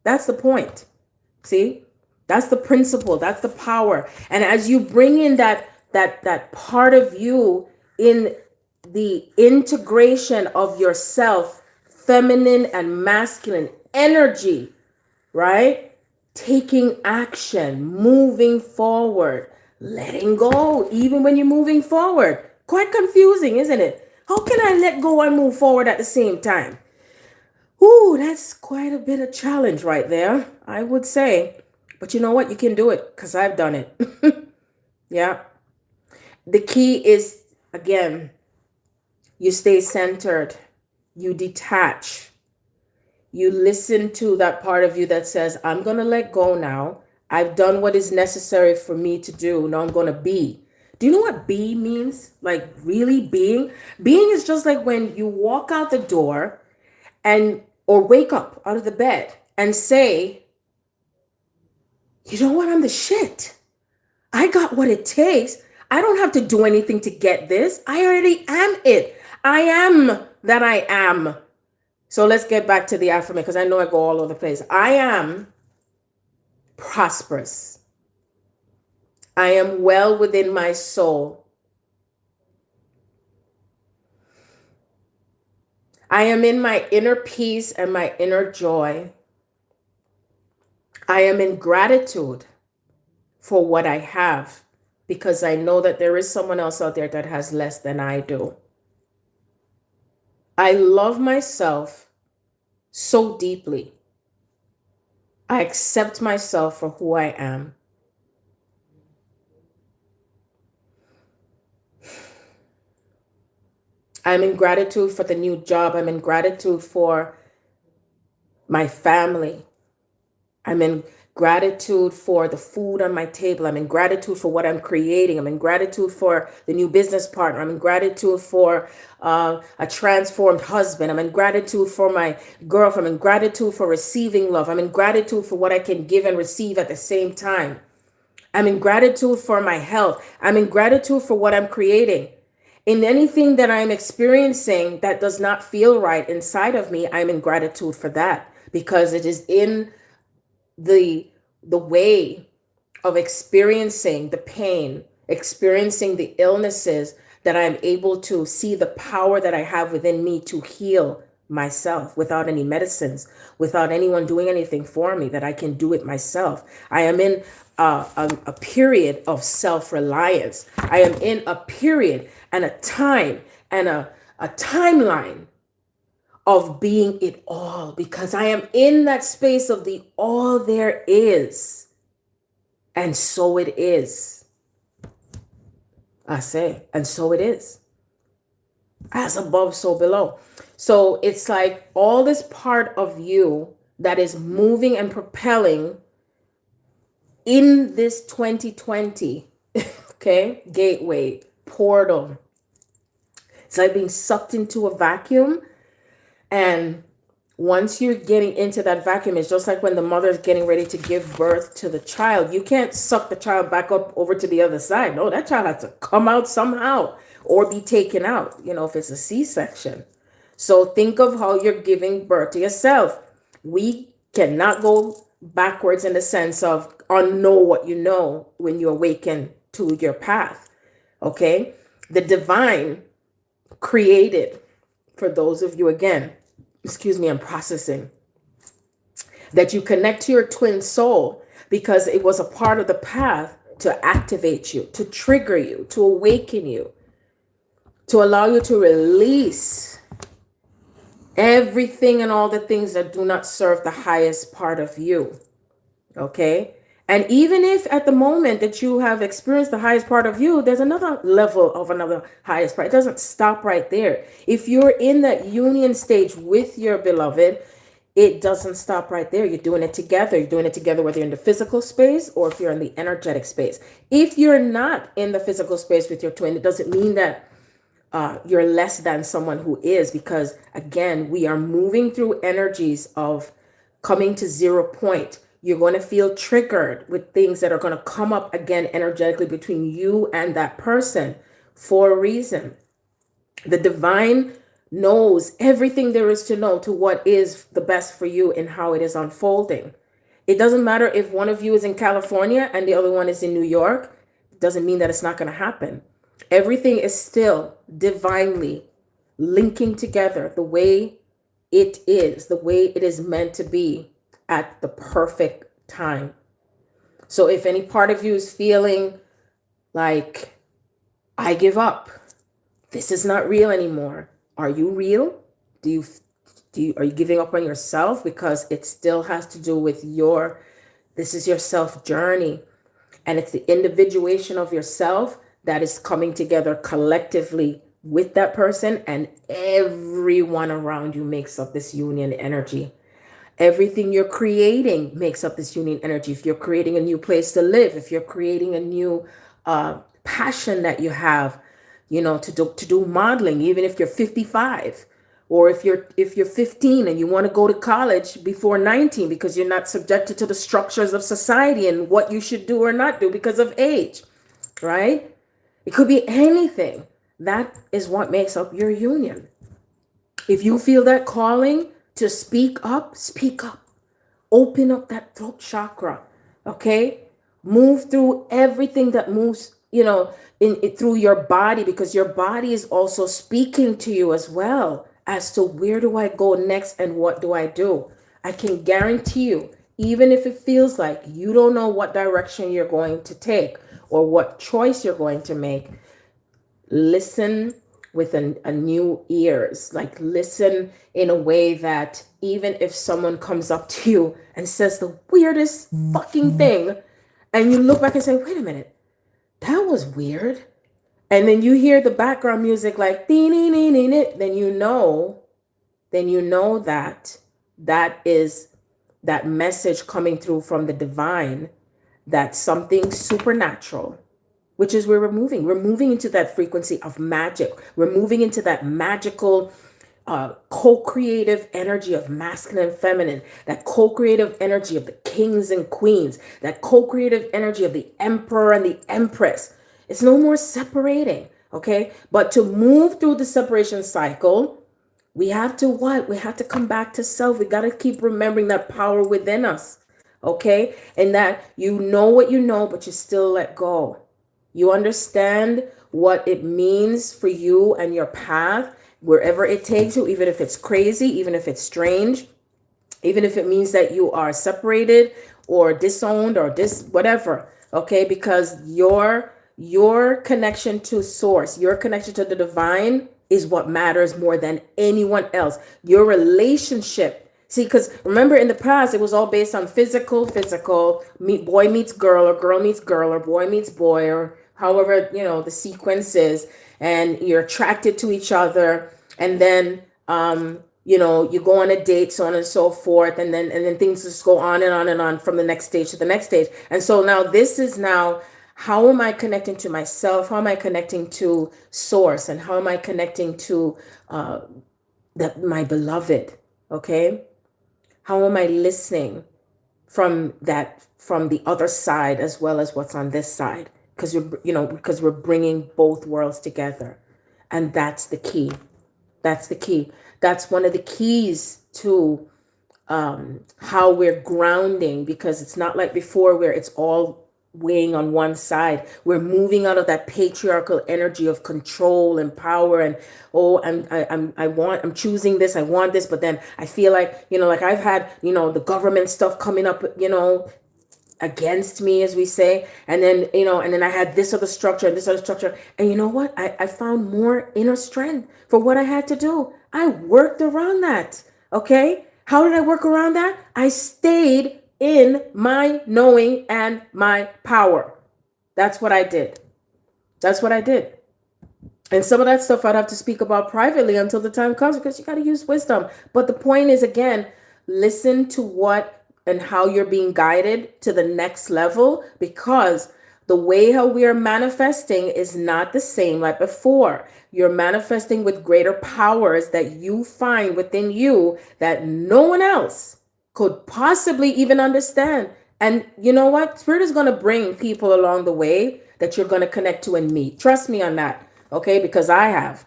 That's the point. See? That's the principle. That's the power. And as you bring in that part of you in the integration of yourself, feminine and masculine energy, right? Taking action, moving forward, letting go, even when you're moving forward. Quite confusing, isn't it? How can I let go and move forward at the same time? Ooh, that's quite a bit of challenge right there, I would say. But you know what? You can do it because I've done it. Yeah. The key is, again, you stay centered, you detach, you listen to that part of you that says, I'm going to let go now. I've done what is necessary for me to do. Now I'm going to be. Do you know what be means? Like really being? Being is just like when you walk out the door and or wake up out of the bed and say, you know what? I'm the shit. I got what it takes. I don't have to do anything to get this. I already am it. I am that I am. So let's get back to the affirmation because I know I go all over the place. I am prosperous. I am well within my soul. I am in my inner peace and my inner joy. I am in gratitude for what I have because I know that there is someone else out there that has less than I do. I love myself so deeply. I accept myself for who I am. I'm in gratitude for the new job. I'm in gratitude for my family. I'm in gratitude for the food on my table. I'm in gratitude for what I'm creating. I'm in gratitude for the new business partner. I'm in gratitude for a transformed husband. I'm in gratitude for my girlfriend. I'm in gratitude for receiving love. I'm in gratitude for what I can give and receive at the same time. I'm in gratitude for my health. I'm in gratitude for what I'm creating. In anything that I'm experiencing that does not feel right inside of me, I'm in gratitude for that because it is in the way of experiencing the pain, experiencing the illnesses that I'm able to see the power that I have within me to heal myself without any medicines, without anyone doing anything for me, that I can do it myself. I am in a period of self-reliance. I am in a period and a time and a timeline of being it all because I am in that space of the all there is. And so it is. I say, and so it is. As above, so below. So it's like all this part of you that is moving and propelling in this 2020, okay, gateway, portal. It's like being sucked into a vacuum. And once you're getting into that vacuum, it's just like when the mother is getting ready to give birth to the child. You can't suck the child back up over to the other side. No, that child has to come out somehow or be taken out, if it's a C-section. So think of how you're giving birth to yourself. We cannot go backwards in the sense of unknow what you know when you awaken to your path. Okay? The divine created, for those of you, again, I'm processing, that you connect to your twin soul because it was a part of the path to activate you, to trigger you, to awaken you, to allow you to release everything and all the things that do not serve the highest part of you. Okay? And even if at the moment that you have experienced the highest part of you, there's another level of another highest part. It doesn't stop right there. If you're in that union stage with your beloved, it doesn't stop right there. You're doing it together. You're doing it together whether you're in the physical space or if you're in the energetic space. If you're not in the physical space with your twin, it doesn't mean that you're less than someone who is, because again, we are moving through energies of coming to 0 point. You're going to feel triggered with things that are going to come up again energetically between you and that person for a reason. The divine knows everything there is to know to what is the best for you and how it is unfolding. It doesn't matter if one of you is in California and the other one is in New York. It doesn't mean that it's not going to happen. Everything is still divinely linking together the way it is, the way it is meant to be at the perfect time. So if any part of you is feeling like, I give up, this is not real anymore. Are you real? Are you giving up on yourself? Because it still has to do with this is your self journey. And it's the individuation of yourself that is coming together collectively with that person, and everyone around you makes up this union energy. Everything you're creating makes up this union energy. If you're creating a new place to live, if you're creating a new passion that you have, to do modeling, even if you're 55, or if you're 15 and you want to go to college before 19 because you're not subjected to the structures of society and what you should do or not do because of age, right? It could be anything. That is what makes up your union. If you feel that calling to speak up, speak up. Open up that throat chakra, okay? Move through everything that moves, through your body, because your body is also speaking to you as well as to where do I go next and what do I do. I can guarantee you, even if it feels like you don't know what direction you're going to take or what choice you're going to make, listen with a new ears. Like, listen in a way that even if someone comes up to you and says the weirdest fucking thing, and you look back and say, wait a minute, that was weird. And then you hear the background music like, then you know that is that message coming through from the divine, that something supernatural, which is where we're moving. We're moving into that frequency of magic. We're moving into that magical co-creative energy of masculine and feminine, that co-creative energy of the kings and queens, that co-creative energy of the emperor and the empress. It's no more separating, okay? But to move through the separation cycle, we have to what? We have to come back to self. We got to keep remembering that power within us, okay? And that you know what you know, but you still let go. You understand what it means for you and your path, wherever it takes you, even if it's crazy, even if it's strange, even if it means that you are separated or disowned or whatever, okay? Because your connection to source, your connection to the divine is what matters more than anyone else. Your relationship. See, because remember in the past, it was all based on physical, boy meets girl or girl meets girl or boy meets boy, or however, the sequence is, and you're attracted to each other. And then, you go on a date, so on and so forth. And then things just go on and on and on from the next stage to the next stage. And so now this is now, how am I connecting to myself? How am I connecting to source? And how am I connecting to my beloved? Okay. How am I listening from the other side as well as what's on this side? Because we're bringing both worlds together. And that's the key. That's the key. That's one of the keys to how we're grounding, because it's not like before where it's all weighing on one side. We're moving out of that patriarchal energy of control and power and, I'm choosing this, I want this, but then I feel like, like I've had, the government stuff coming up, against me, as we say. And then, and then I had this other structure and this other structure. And you know what? I found more inner strength for what I had to do. I worked around that. Okay. How did I work around that? I stayed in my knowing and my power. That's what I did. That's what I did. And some of that stuff I'd have to speak about privately until the time comes, because you got to use wisdom. But the point is, again, listen to what and how you're being guided to the next level, because the way how we are manifesting is not the same like before. You're manifesting with greater powers that you find within you that no one else could possibly even understand. And you know what? Spirit is going to bring people along the way that you're going to connect to and meet. Trust me on that. Okay? Because I have.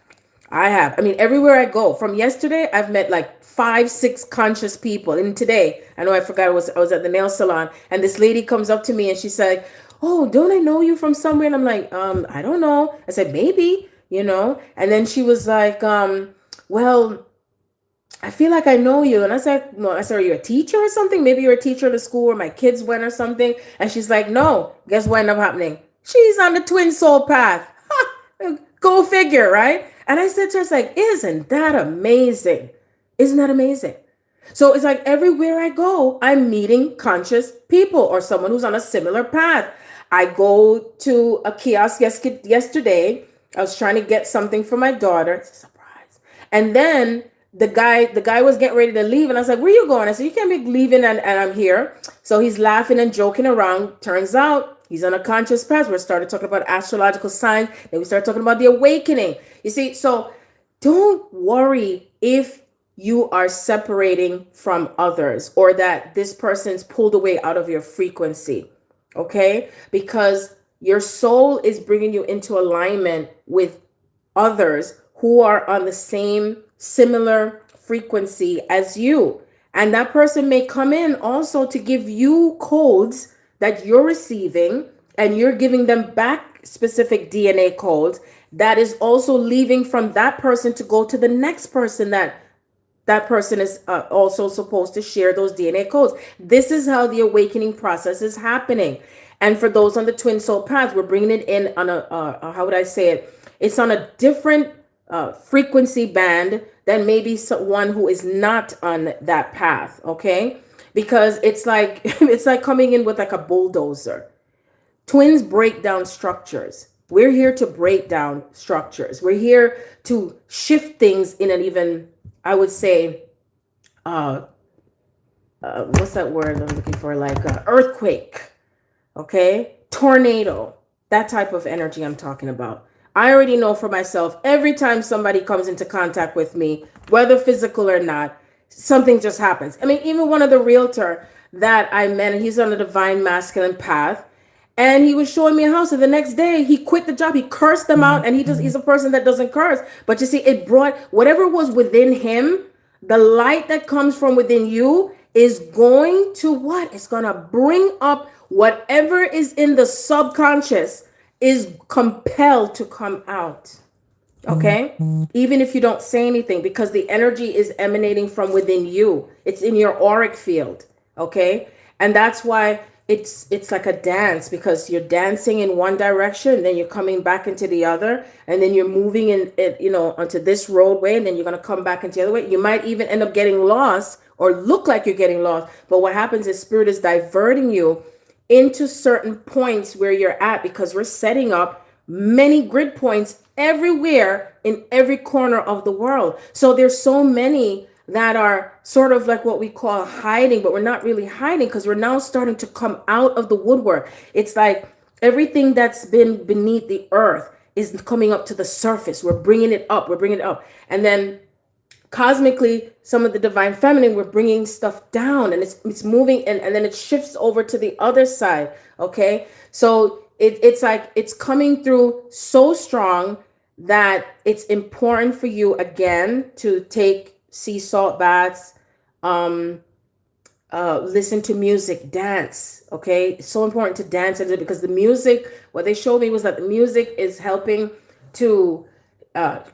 I mean, everywhere I go, from yesterday, I've met like 5, 6 conscious people. And today, I know I forgot I was at the nail salon, and this lady comes up to me and she's like, "Oh, don't I know you from somewhere?" And I'm like, I don't know. I said, maybe, And then she was like, well, I feel like I know you. And I said, no. I said, are you a teacher or something? Maybe you're a teacher at the school where my kids went or something. And she's like, no. Guess what ended up happening? She's on the twin soul path. Go figure, right? And I said to her, it's like, isn't that amazing? Isn't that amazing? So it's like everywhere I go, I'm meeting conscious people or someone who's on a similar path. I go to a kiosk yesterday. I was trying to get something for my daughter. It's a surprise. And then the guy was getting ready to leave. And I was like, where you going? I said, you can't be leaving and I'm here. So he's laughing and joking around. Turns out he's on a conscious path. We started talking about astrological signs. Then we started talking about the awakening. You see, so don't worry if you are separating from others or that this person's pulled away out of your frequency. Okay? Because your soul is bringing you into alignment with others who are on the same similar frequency as you. And that person may come in also to give you codes that you're receiving, and you're giving them back specific DNA codes that is also leaving from that person to go to the next person that person is also supposed to share those DNA codes. This is how the awakening process is happening. And for those on the twin soul path, we're bringing it in on how would I say it? It's on a different frequency band than maybe someone who is not on that path. Okay. Because it's like, it's like coming in with like a bulldozer. Twins break down structures. We're here to break down structures. We're here to shift things in an even, I would say, what's that word I'm looking for? Like earthquake, okay? Tornado, that type of energy I'm talking about. I already know for myself, every time somebody comes into contact with me, whether physical or not, something just happens. I mean, even one of the realtor that I met, and he's on the divine masculine path, and he was showing me a house, and the next day he quit the job. He cursed them out, and he's a person that doesn't curse. But you see, it brought whatever was within him, the light that comes from within you is going to what? It's going to bring up whatever is in the subconscious is compelled to come out. Okay? Even if you don't say anything, because the energy is emanating from within you. It's in your auric field. Okay? And that's why it's like a dance, because you're dancing in one direction, then you're coming back into the other, and then you're moving in onto this roadway, and then you're going to come back into the other way. You might even end up getting lost or look like you're getting lost. But what happens is spirit is diverting you into certain points where you're at, because we're setting up many grid points everywhere in every corner of the world. So there's so many that are sort of like what we call hiding, but we're not really hiding, because we're now starting to come out of the woodwork. It's like everything that's been beneath the earth is coming up to the surface. We're bringing it up. And then cosmically, some of the divine feminine, we're bringing stuff down, and it's moving, and then it shifts over to the other side. Okay. So it's like it's coming through so strong that it's important for you again to take sea salt baths, listen to music, dance. Okay. It's so important to dance, because the music, what they showed me was that the music is helping to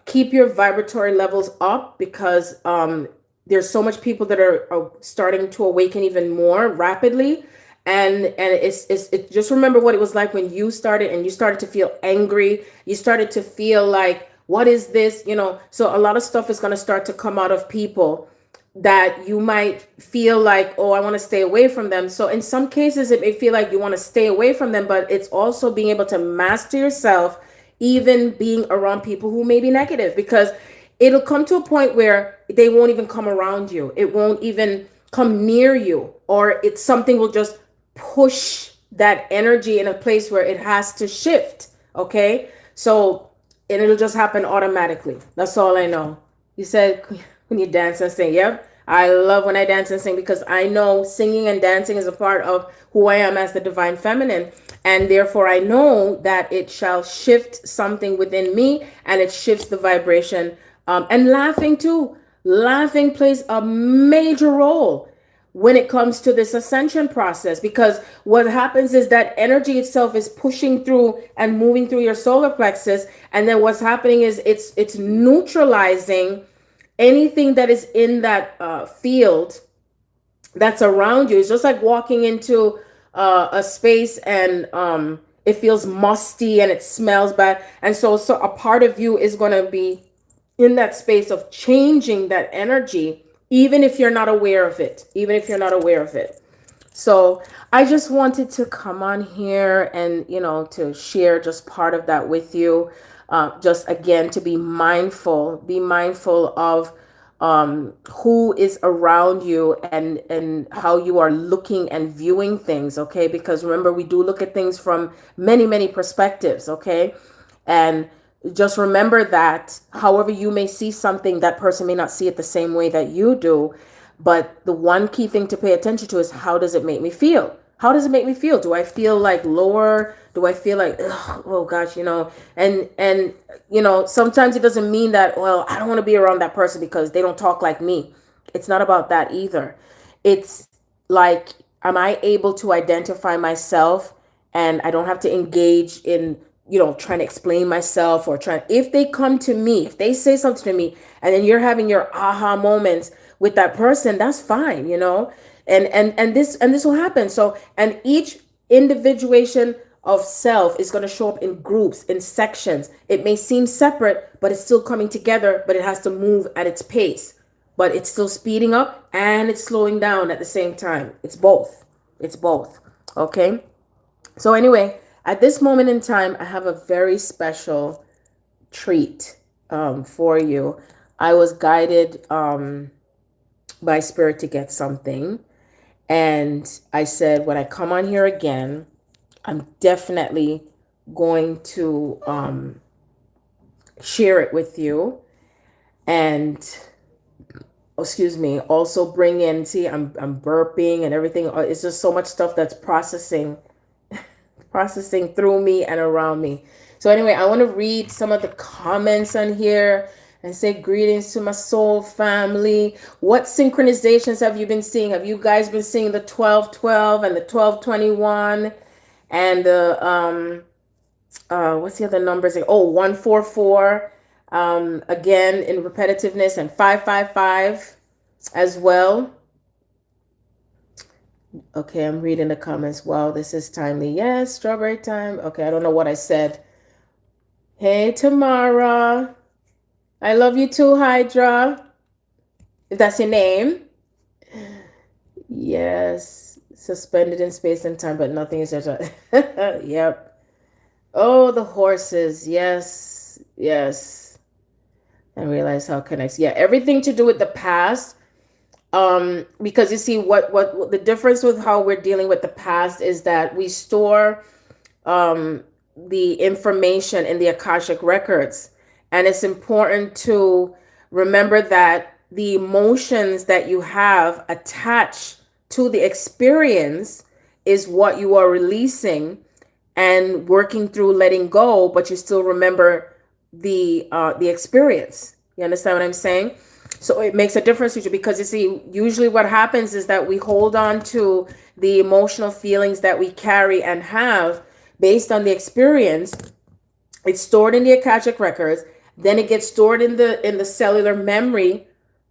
keep your vibratory levels up, because there's so much people that are starting to awaken even more rapidly. And it's just remember what it was like when you started, and you started to feel angry. You started to feel like, what is this? So a lot of stuff is going to start to come out of people that you might feel like, oh, I want to stay away from them. So in some cases, it may feel like you want to stay away from them, but it's also being able to master yourself, even being around people who may be negative, because it'll come to a point where they won't even come around you. It won't even come near you, or it's something will just push that energy in a place where it has to shift. Okay. So, and it'll just happen automatically. That's all I know. You said when you dance and sing. Yep. I love when I dance and sing, because I know singing and dancing is a part of who I am as the divine feminine. And therefore I know that it shall shift something within me, and it shifts the vibration. And laughing too. Laughing plays a major role when it comes to this ascension process, because what happens is that energy itself is pushing through and moving through your solar plexus, and then what's happening is it's neutralizing anything that is in that field that's around you. It's just like walking into a space and it feels musty and it smells bad, and so a part of you is going to be in that space of changing that energy, even if you're not aware of it, So I just wanted to come on here and, to share just part of that with you. Just again, to be mindful of who is around you, and how you are looking and viewing things. Okay. Because remember, we do look at things from many, many perspectives. Okay. And just remember that however you may see something, that person may not see it the same way that you do. But the one key thing to pay attention to is, how does it make me feel? How does it make me feel? Do I feel like lower? Do I feel like, oh gosh, and sometimes it doesn't mean that, well, I don't want to be around that person because they don't talk like me. It's not about that either. It's like, am I able to identify myself, and I don't have to engage in trying to explain myself, or if they come to me, if they say something to me, and then you're having your aha moments with that person, that's fine, and this will happen. So, and each individuation of self is going to show up in groups, in sections. It may seem separate, but it's still coming together, but it has to move at its pace, but it's still speeding up and it's slowing down at the same time. It's both. Okay. So anyway, at this moment in time, I have a very special treat for you. I was guided by Spirit to get something. And I said, when I come on here again, I'm definitely going to share it with you. And, excuse me, also bring in, see, I'm burping and everything. It's just so much stuff that's processing through me and around me. So anyway, I want to read some of the comments on here and say greetings to my soul family. What synchronizations have you been seeing? Have you guys been seeing the 1212 and the 1221 and the what's the other numbers? 144 again in repetitiveness, and 555 as well. Okay, I'm reading the comments. Wow, this is timely. Yes, strawberry time. Okay, I don't know what I said. Hey, Tamara. I love you too, Hydra. If that's your name. Yes, suspended in space and time, but nothing is. Yep. Oh, the horses. Yes. I realize how connects. Yeah, everything to do with the past. Because you see what the difference with how we're dealing with the past is that we store the information in the Akashic records, and it's important to remember that the emotions that you have attached to the experience is what you are releasing and working through, letting go, but you still remember the experience. You understand what I'm saying? So it makes a difference to you, because you see, usually what happens is that we hold on to the emotional feelings that we carry and have based on the experience. It's stored in the Akashic records, then it gets stored in the cellular memory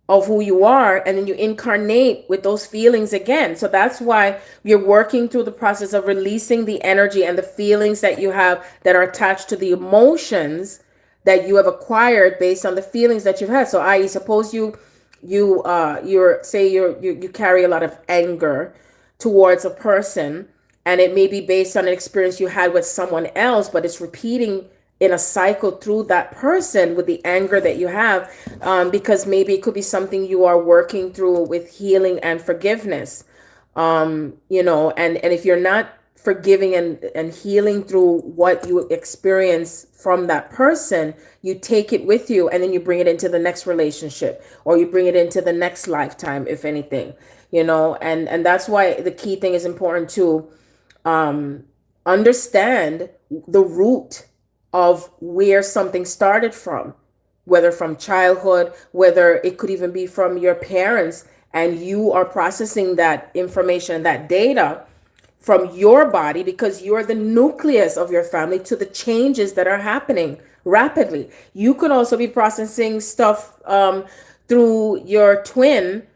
of who you are, and then you incarnate with those feelings again. So that's why you're working through the process of releasing the energy and the feelings that you have that are attached to the emotions that you have acquired based on the feelings that you've had. So suppose you you carry a lot of anger towards a person, and it may be based on an experience you had with someone else, but it's repeating in a cycle through that person with the anger that you have, because maybe it could be something you are working through with healing and forgiveness. And if you're not forgiving and healing through what you experience from that person, you take it with you and then you bring it into the next relationship, or you bring it into the next lifetime, if anything. And that's why the key thing is important to understand the root of where something started from, whether from childhood, whether it could even be from your parents, and you are processing that information, that data from your body, because you're the nucleus of your family, to the changes that are happening rapidly. You could also be processing stuff through your twin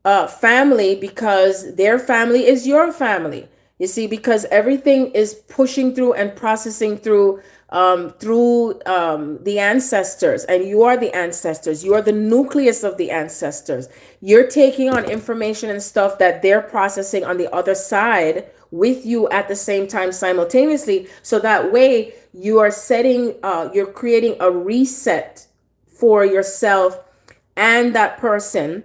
family, because their family is your family. You see, because everything is pushing through and processing through the ancestors, and you are the ancestors. You are the nucleus of the ancestors. You're taking on information and stuff that they're processing on the other side with you at the same time, simultaneously. So that way you are you're creating a reset for yourself and that person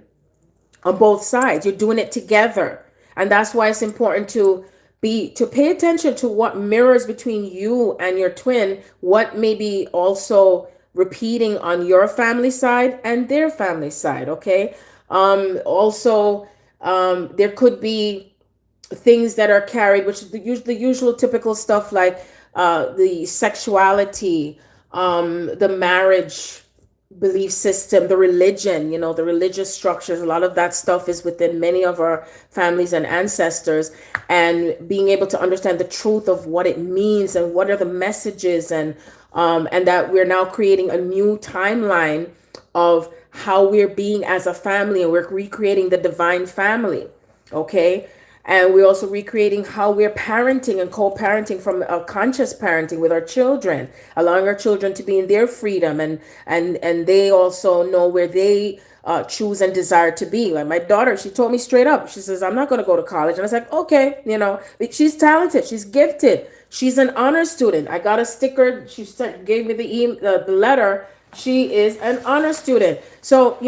on both sides. You're doing it together. And that's why it's important to pay attention to what mirrors between you and your twin, what may be also repeating on your family side and their family side. Okay. There could be things that are carried, which is the usual typical stuff, like the sexuality, the marriage belief system, the religion, the religious structures. A lot of that stuff is within many of our families and ancestors, and being able to understand the truth of what it means and what are the messages, and that we're now creating a new timeline of how we're being as a family, and we're recreating the divine family. Okay. And we're also recreating how we're parenting and co-parenting from a conscious parenting with our children, allowing our children to be in their freedom, and they also know where they choose and desire to be. Like my daughter, she told me straight up, she says, I'm not going to go to college. And I was like, okay, she's talented. She's gifted. She's an honor student. I got a sticker. She gave me the letter. She is an honor student. So,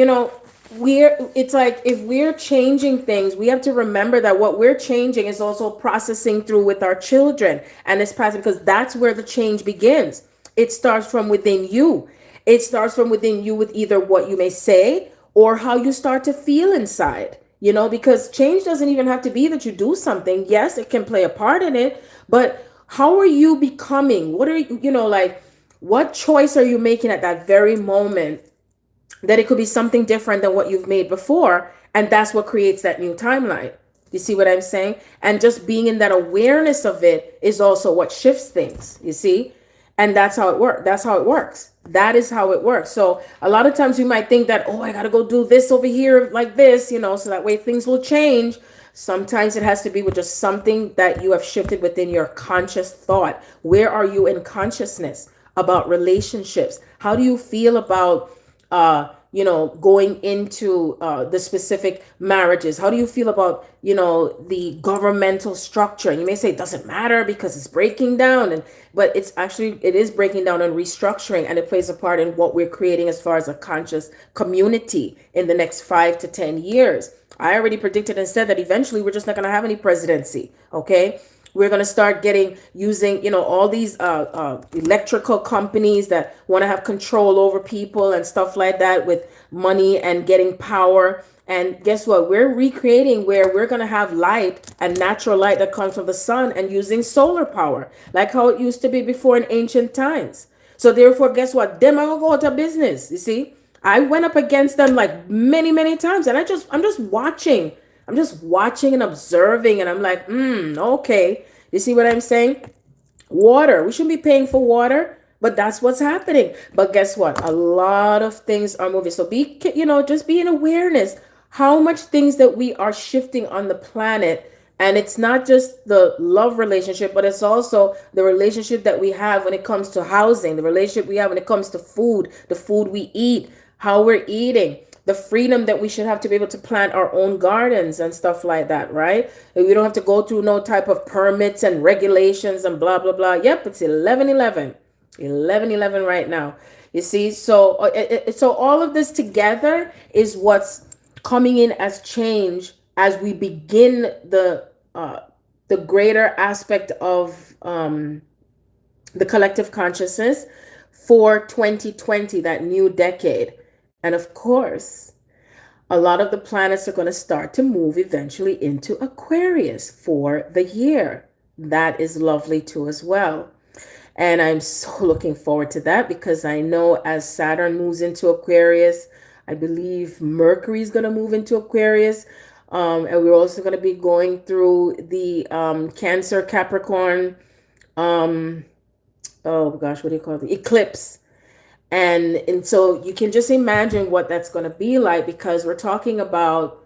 it's like, if we're changing things, we have to remember that what we're changing is also processing through with our children, and it's passing, because that's where the change begins. It starts from within you. It starts from within you with either what you may say or how you start to feel inside, because change doesn't even have to be that you do something. Yes, it can play a part in it, but how are you becoming? What are what choice are you making at that very moment, that it could be something different than what you've made before, and that's what creates that new timeline. You see what I'm saying? And just being in that awareness of it is also what shifts things, you see? And that's how it works. That's how it works. That is how it works. So a lot of times we might think that, oh, I got to go do this over here like this, so that way things will change. Sometimes it has to be with just something that you have shifted within your conscious thought. Where are you in consciousness about relationships? How do you feel about going into the specific marriages? How do you feel about, the governmental structure? And you may say it doesn't matter because it's breaking down, but it is breaking down and restructuring, and it plays a part in what we're creating as far as a conscious community in the next 5 to 10 years. I already predicted and said that eventually we're just not going to have any presidency. Okay. We're going to start using, all these electrical companies that want to have control over people and stuff like that, with money and getting power. And guess what? We're recreating where we're going to have light, and natural light that comes from the sun, and using solar power, like how it used to be before in ancient times. So therefore, guess what? Them are going to go out of business. You see, I went up against them like many, many times, and I'm just watching. I'm just watching and observing, and I'm like, okay. You see what I'm saying? Water. We shouldn't be paying for water, but that's what's happening. But guess what? A lot of things are moving. So just be in awareness how much things that we are shifting on the planet. And it's not just the love relationship, but it's also the relationship that we have when it comes to housing, the relationship we have when it comes to food, the food we eat, how we're eating. the freedom that we should have to be able to plant our own gardens and stuff like that, right? We don't have to go through no type of permits and regulations and blah blah blah. Yep, it's 11/11, 11/11 right now. You see, so so all of this together is what's coming in as change as we begin the greater aspect of the collective consciousness for 2020, that new decade. And of course, a lot of the planets are going to start to move eventually into Aquarius for the year. That is lovely too as well. And I'm so looking forward to that, because I know as Saturn moves into Aquarius, I believe Mercury is going to move into Aquarius. And we're also going to be going through the Cancer Capricorn, oh gosh, what do you call it? Eclipse. And so you can just imagine what that's going to be like, because we're talking about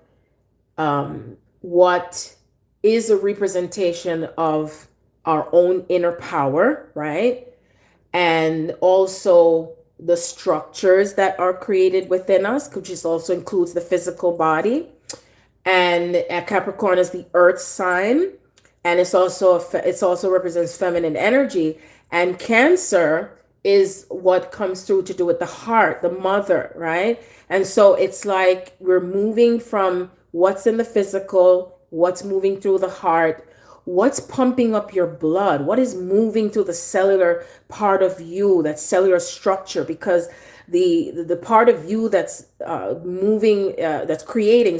what is a representation of our own inner power, right? And also the structures that are created within us, which is also includes the physical body. And Capricorn is the earth sign, and it's also represents feminine energy. And Cancer is what comes through to do with the heart, the mother, right? And so it's like we're moving from what's in the physical, what's moving through the heart, what's pumping up your blood, what is moving through the cellular part of you, that cellular structure, because the part of you that's that's creating,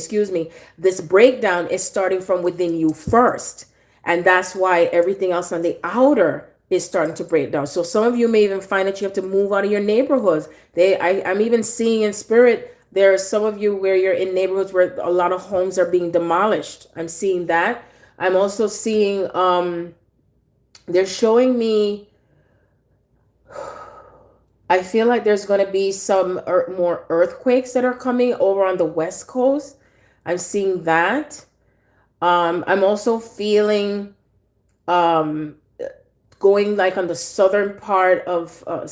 this breakdown is starting from within you first. And that's why everything else on the outer is starting to break down. So some of you may even find that you have to move out of your neighborhoods. I'm even seeing in spirit, there are some of you where you're in neighborhoods where a lot of homes are being demolished. I'm seeing that. I'm also seeing, they're showing me, I feel like there's going to be some more earthquakes that are coming over on the West Coast. I'm seeing that. I'm also feeling going like on the southern part of I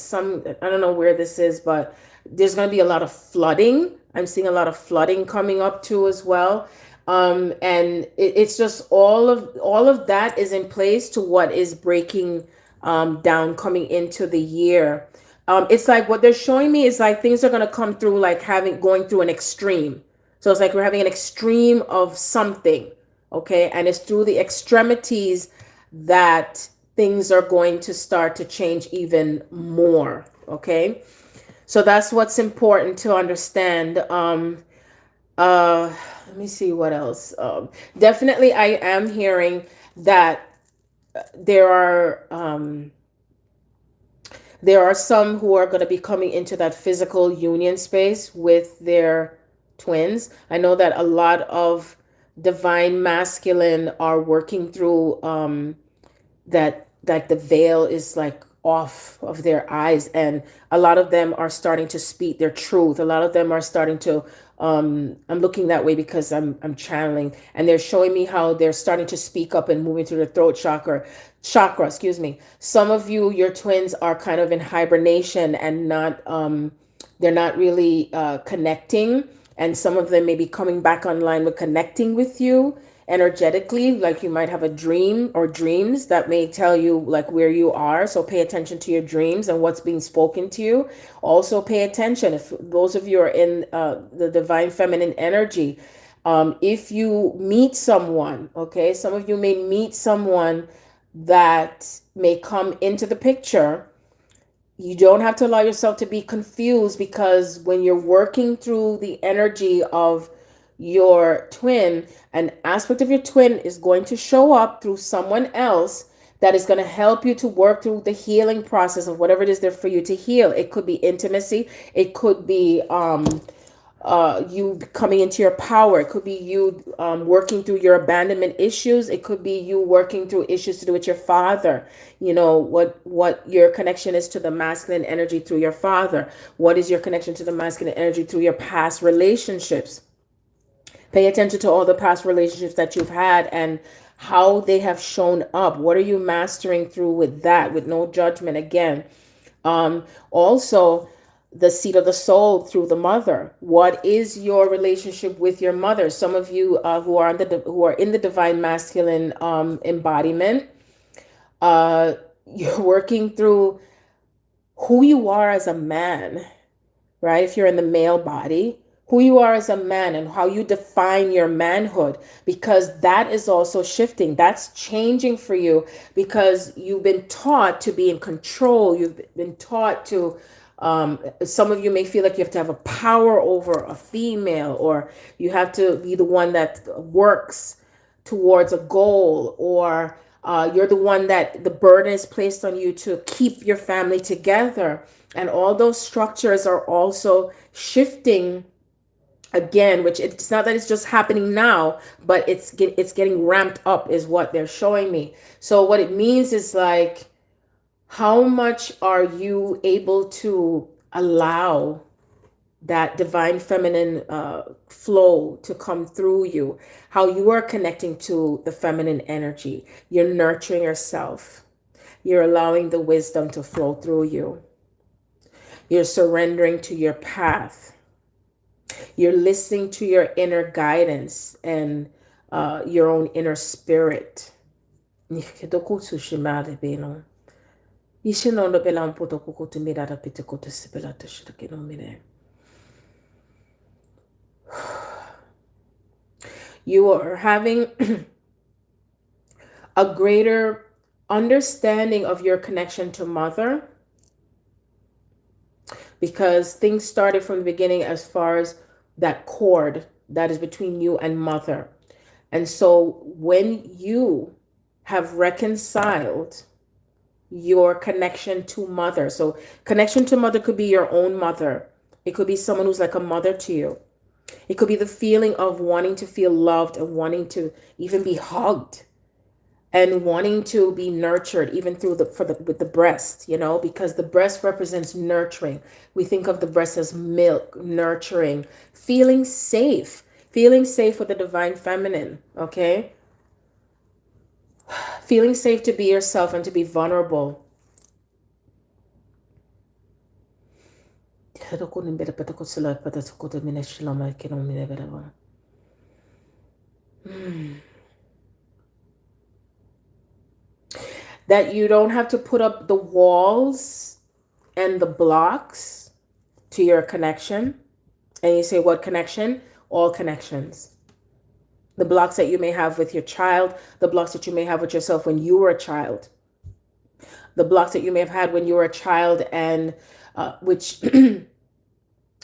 don't know where this is, but there's going to be a lot of flooding. I'm seeing a lot of flooding coming up too as well. And it's just all of that is in place to what is breaking down coming into the year. It's like what they're showing me is like things are going to come through like going through an extreme. So it's like we're having an extreme of something, okay? And it's through the extremities that things are going to start to change even more, okay? So that's what's important to understand. Let me see what else. Definitely, I am hearing that there are some who are going to be coming into that physical union space with their twins. I know that a lot of divine masculine are working through that, like the veil is like off of their eyes, and a lot of them are starting to speak their truth. A lot of them are starting to I'm looking that way because I'm channeling, and they're showing me how they're starting to speak up and moving through the throat chakra, Some of you, your twins are kind of in hibernation and not they're not really connecting, and some of them may be coming back online with connecting with you energetically. Like you might have a dream or dreams that may tell you like where you are. So pay attention to your dreams and what's being spoken to you. Also pay attention if those of you are in the divine feminine energy. If you meet someone, okay, some of you may meet someone that may come into the picture. You don't have to allow yourself to be confused, because when you're working through the energy of your twin, an aspect of your twin is going to show up through someone else that is going to help you to work through the healing process of whatever it is there for you to heal. It could be intimacy. It could be you coming into your power. It could be you working through your abandonment issues. It could be you working through issues to do with your father. You know, what your connection is to the masculine energy through your father. What is your connection to the masculine energy through your past relationships? Pay attention to all the past relationships that you've had and how they have shown up. What are you mastering through with that, with no judgment again? Also, the seat of the soul through the mother. What is your relationship with your mother? Some of you who are in the divine masculine embodiment, you're working through who you are as a man, right? If you're in the male body, who you are as a man and how you define your manhood, because that is also shifting. That's changing for you because you've been taught to be in control. You've been taught to, some of you may feel like you have to have a power over a female, or you have to be the one that works towards a goal, or you're the one that the burden is placed on you to keep your family together. And all those structures are also shifting again, which it's not that it's just happening now, but it's getting ramped up is what they're showing me. So what it means is like, how much are you able to allow that divine feminine flow to come through you? How you are connecting to the feminine energy. You're nurturing yourself. You're allowing the wisdom to flow through you. You're surrendering to your path. You're listening to your inner guidance and your own inner spirit. You are having a greater understanding of your connection to mother, because things started from the beginning as far as that cord that is between you and mother. And so when you have reconciled your connection to mother, so connection to mother could be your own mother. It could be someone who's like a mother to you. It could be the feeling of wanting to feel loved and wanting to even be hugged and wanting to be nurtured, even through with the breast, because the breast represents nurturing. We think of the breast as milk, nurturing, feeling safe with the divine feminine, okay? Feeling safe to be yourself and to be vulnerable. That you don't have to put up the walls and the blocks to your connection. And you say, what connection? All connections. The blocks that you may have with your child, the blocks that you may have with yourself when you were a child, the blocks that you may have had when you were a child, and which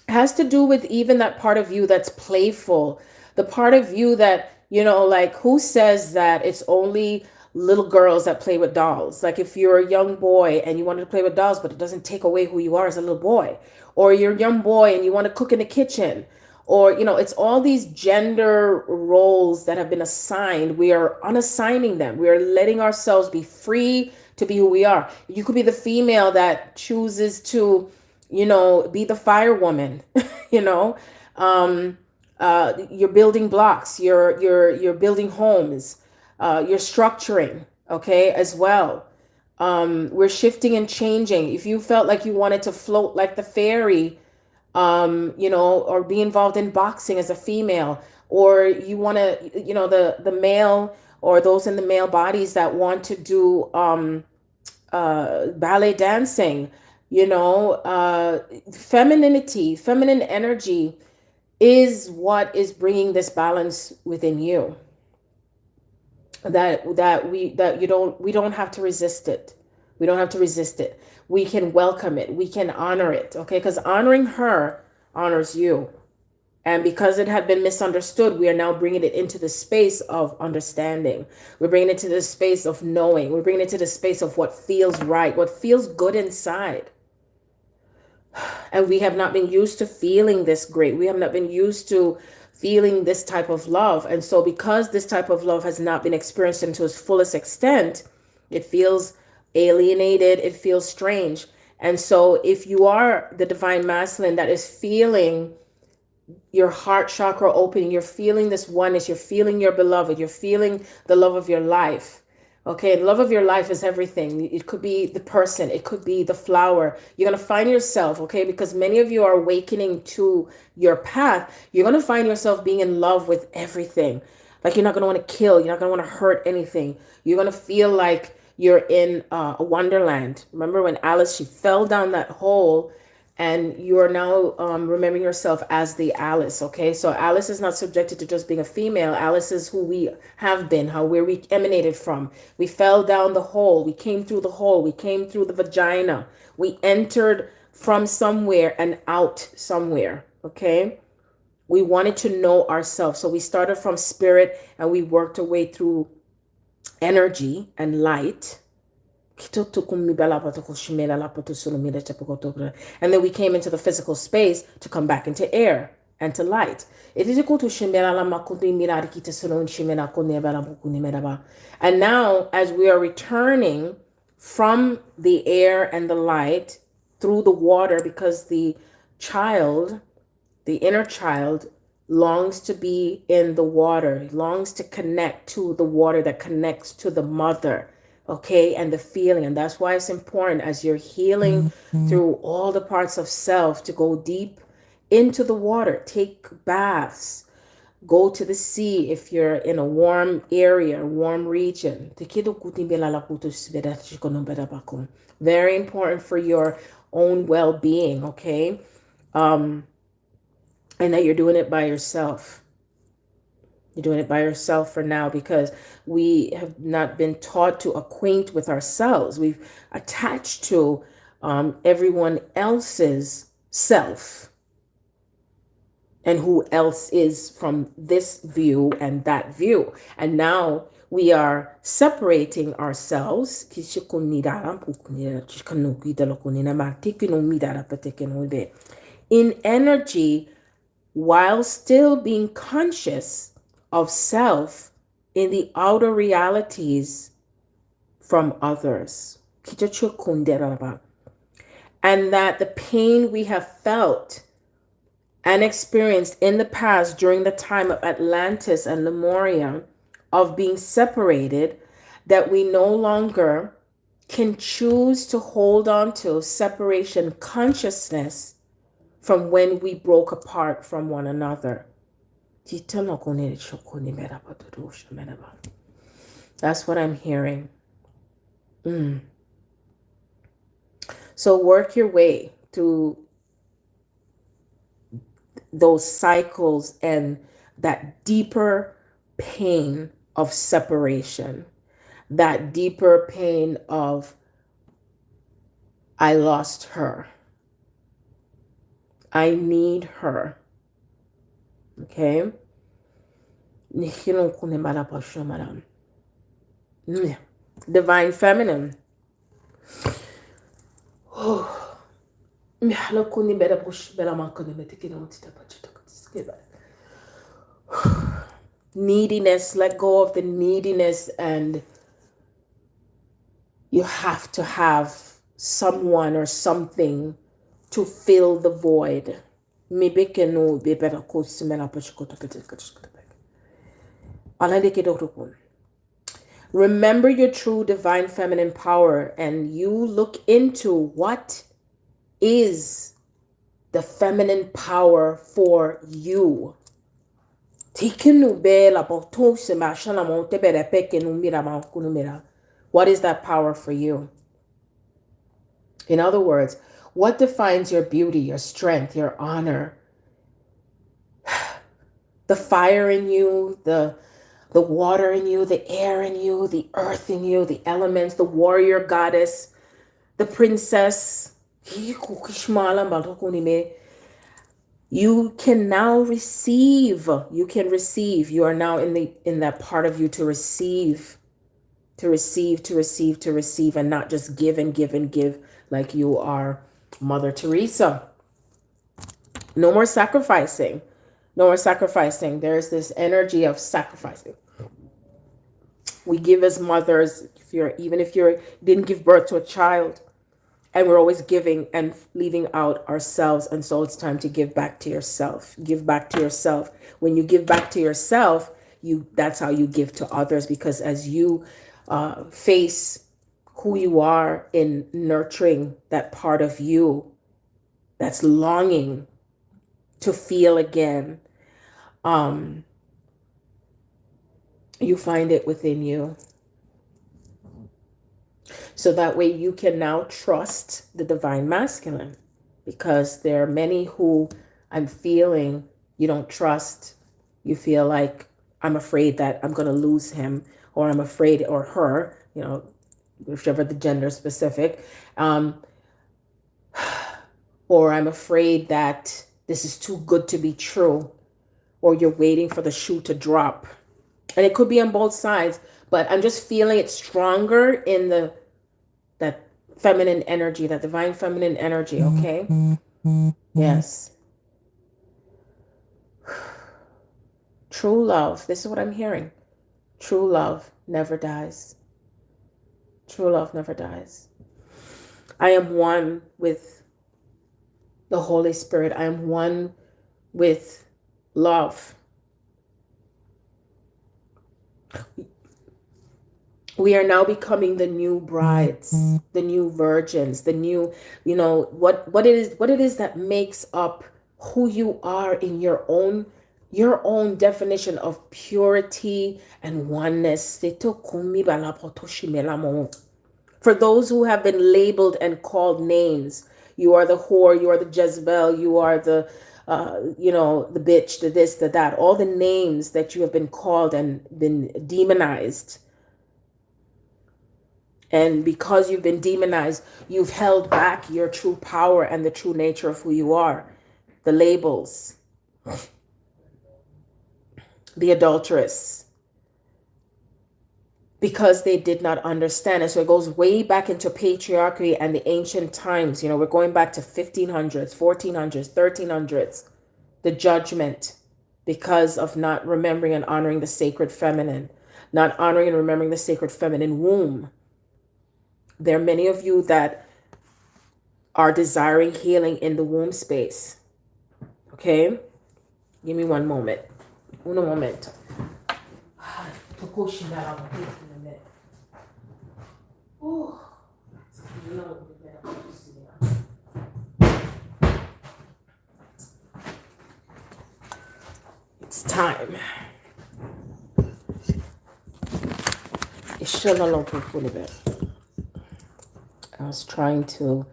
has to do with even that part of you that's playful, the part of you that, like, who says that it's only little girls that play with dolls? Like, if you're a young boy and you wanted to play with dolls, but it doesn't take away who you are as a little boy, or you're a young boy and you want to cook in the kitchen, or, it's all these gender roles that have been assigned. We are unassigning them. We are letting ourselves be free to be who we are. You could be the female that chooses to, be the firewoman, you're building blocks, you're building homes, you're structuring, okay, as well. We're shifting and changing. If you felt like you wanted to float like the fairy, or be involved in boxing as a female, or you want to, the male, or those in the male bodies that want to do ballet dancing, femininity, feminine energy is what is bringing this balance within you. We don't have to resist it. We don't have to resist it. We can welcome it. We can honor it. Okay. Because honoring her honors you. And because it had been misunderstood, we are now bringing it into the space of understanding. We're bringing it to the space of knowing. We're bringing it to the space of what feels right, what feels good inside. And we have not been used to feeling this great. We have not been used to feeling this type of love. And so because this type of love has not been experienced into its fullest extent, it feels alienated, it feels strange. And so if you are the divine masculine that is feeling your heart chakra opening, you're feeling this oneness, you're feeling your beloved, you're feeling the love of your life, Okay, the love of your life is everything. It could be the person, it could be the flower. You're going to find yourself, okay, because many of you are awakening to your path. You're going to find yourself being in love with everything. Like you're not going to want to kill, you're not going to want to hurt anything. You're going to feel like you're in a wonderland. Remember when Alice, she fell down that hole, and you are now remembering yourself as the Alice. Okay, so Alice is not subjected to just being a female. Alice is who we have been, where we emanated from. We fell down the hole, we came through the hole, we came through the vagina, we entered from somewhere and out somewhere. Okay, we wanted to know ourselves, so we started from spirit and we worked our way through energy and light. And then we came into the physical space to come back into air and to light. And now, as we are returning from the air and the light through the water, because the child, the inner child, longs to be in the water, longs to connect to the water that connects to the mother. Okay, and the feeling. And that's why it's important as you're healing through all the parts of self to go deep into the water. Take baths. Go to the sea if you're in a warm area, warm region. Very important for your own well-being, okay? And that you're doing it by yourself. You're doing it by yourself for now, because we have not been taught to acquaint with ourselves. We've attached to everyone else's self and who else is from this view and that view. And now we are separating ourselves in energy while still being conscious of self in the outer realities from others. And that the pain we have felt and experienced in the past during the time of Atlantis and Lemuria of being separated, that we no longer can choose to hold on to separation consciousness from when we broke apart from one another. That's what I'm hearing. So work your way through those cycles and that deeper pain of separation, that deeper pain of, I lost her, I need her. Okay? Divine feminine. Neediness, let go of the neediness, and you have to have someone or something to fill the void. Remember your true divine feminine power, and you look into what is the feminine power for you. What is that power for you? In other words, what defines your beauty, your strength, your honor? The fire in you, the water in you, the air in you, the earth in you, the elements, the warrior goddess, the princess. You can now receive. You can receive. You are now in that part of you to receive, and not just give and give and give like you are Mother Teresa. No more sacrificing. No more sacrificing. There's this energy of sacrificing. We give as mothers, even if you didn't give birth to a child, and we're always giving and leaving out ourselves. And so it's time to give back to yourself. Give back to yourself. When you give back to yourself, that's how you give to others, because as you face who you are in nurturing that part of you that's longing to feel again. You find it within you. So that way you can now trust the divine masculine, because there are many who I'm feeling you don't trust. You feel like, I'm afraid that I'm going to lose him, or I'm afraid, or her, you know, whichever the gender specific, or I'm afraid that this is too good to be true, or you're waiting for the shoe to drop. And it could be on both sides, but I'm just feeling it stronger in that feminine energy, that divine feminine energy, okay? Yes. True love, this is what I'm hearing. True love never dies. True love never dies. I am one with the Holy Spirit. I am one with love. We are now becoming the new brides, the new virgins, the new, you know, what it is that makes up who you are in your own definition of purity and oneness. For those who have been labeled and called names, you are the whore, you are the Jezebel, you are the the bitch, the this, the that, all the names that you have been called and been demonized. And because you've been demonized, you've held back your true power and the true nature of who you are. The labels, the adulteress, because they did not understand. And so it goes way back into patriarchy and the ancient times. You know, we're going back to 1500s, 1400s, 1300s, the judgment, because of not remembering and honoring the sacred feminine, not honoring and remembering the sacred feminine womb. There are many of you that are desiring healing in the womb space. Okay? Give me one moment. Uno momento. It's time. I was trying to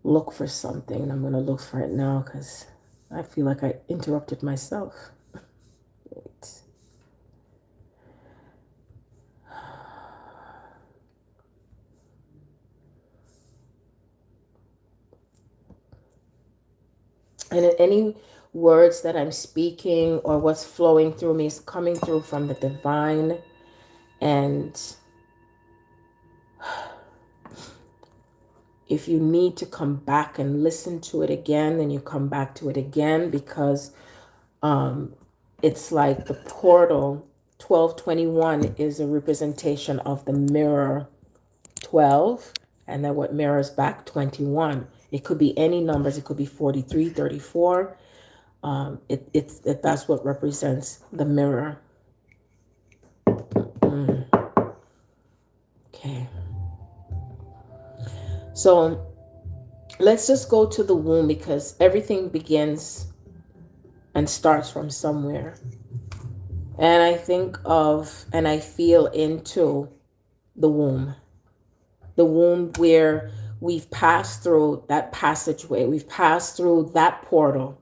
look for something, and I'm going to look for it now because I feel like I interrupted myself. Wait. And in any words that I'm speaking or what's flowing through me is coming through from the divine. And if you need to come back and listen to it again, then you come back to it again, because it's like the portal 1221 is a representation of the mirror 12, and then what mirrors back 21. It could be any numbers. It could be 43, 34. That's what represents the mirror. Okay. So let's just go to the womb, because everything begins and starts from somewhere. And I think of and I feel into the womb where we've passed through that passageway. We've passed through that portal.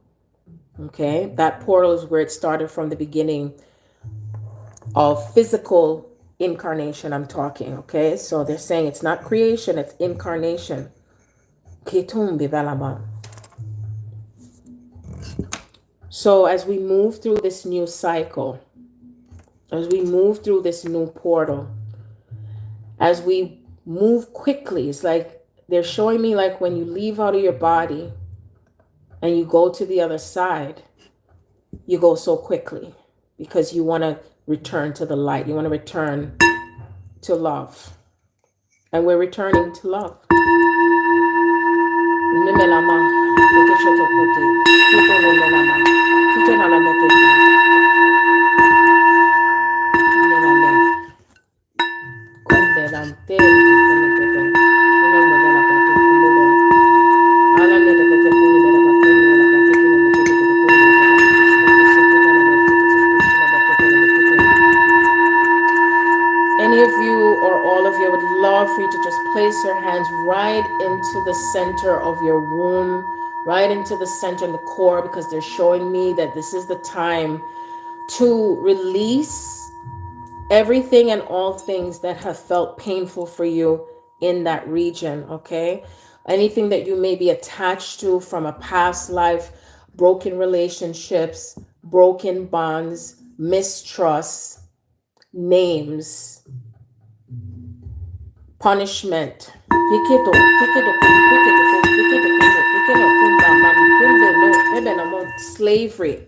Okay. That portal is where it started from the beginning of physical incarnation. I'm talking. Okay. So they're saying it's not creation, it's incarnation. So as we move through this new cycle, as we move through this new portal, as we move quickly, it's like they're showing me like when you leave out of your body and you go to the other side, you go so quickly because you want to return to the light. You want to return to love. And we're returning to love. Any of you or all of you, I would love for you to just place your hands right into the center of your womb, right into the center and the core, because they're showing me that this is the time to release everything and all things that have felt painful for you in that region, okay? Anything that you may be attached to from a past life, broken relationships, broken bonds, mistrust, names, punishment. Slavery.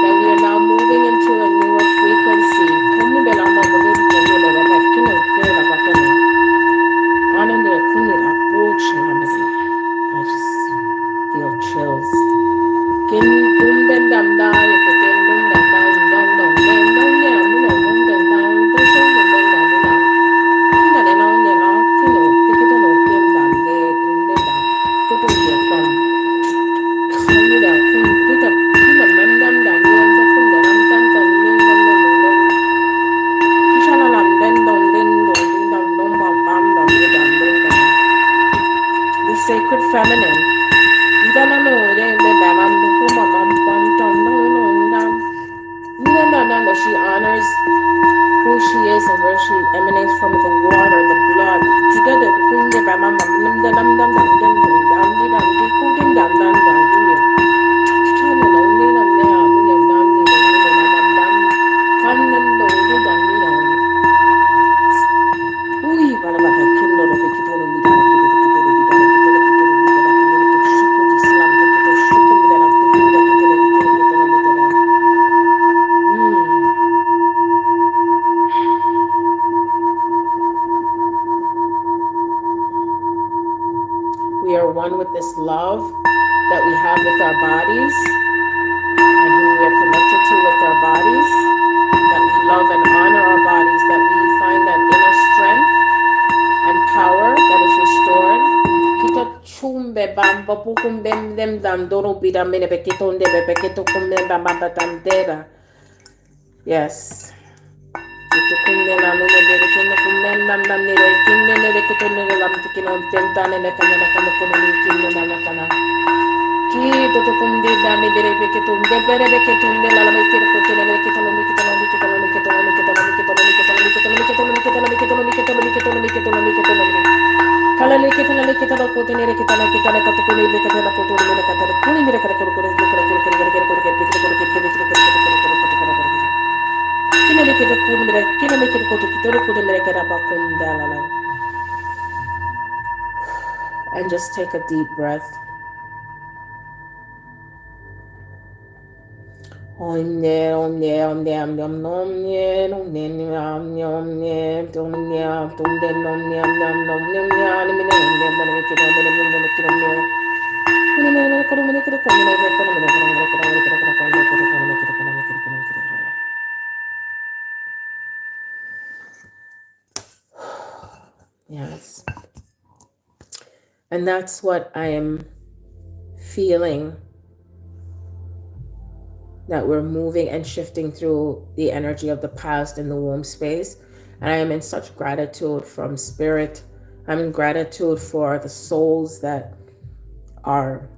That we are now moving into a newer frequency. I just feel chills. The sacred feminine. She honors who she is and where she emanates from, the water, the blood. We are one with this love that we have with our bodies and who we are connected to with our bodies, that we love and honor our bodies, that we find that inner strength and power that is restored. Yes. And just take a deep breath. Yes. And that's what I am feeling, that we're moving and shifting through the energy of the past in the womb space. And I am in such gratitude from spirit. I'm in gratitude for the souls that are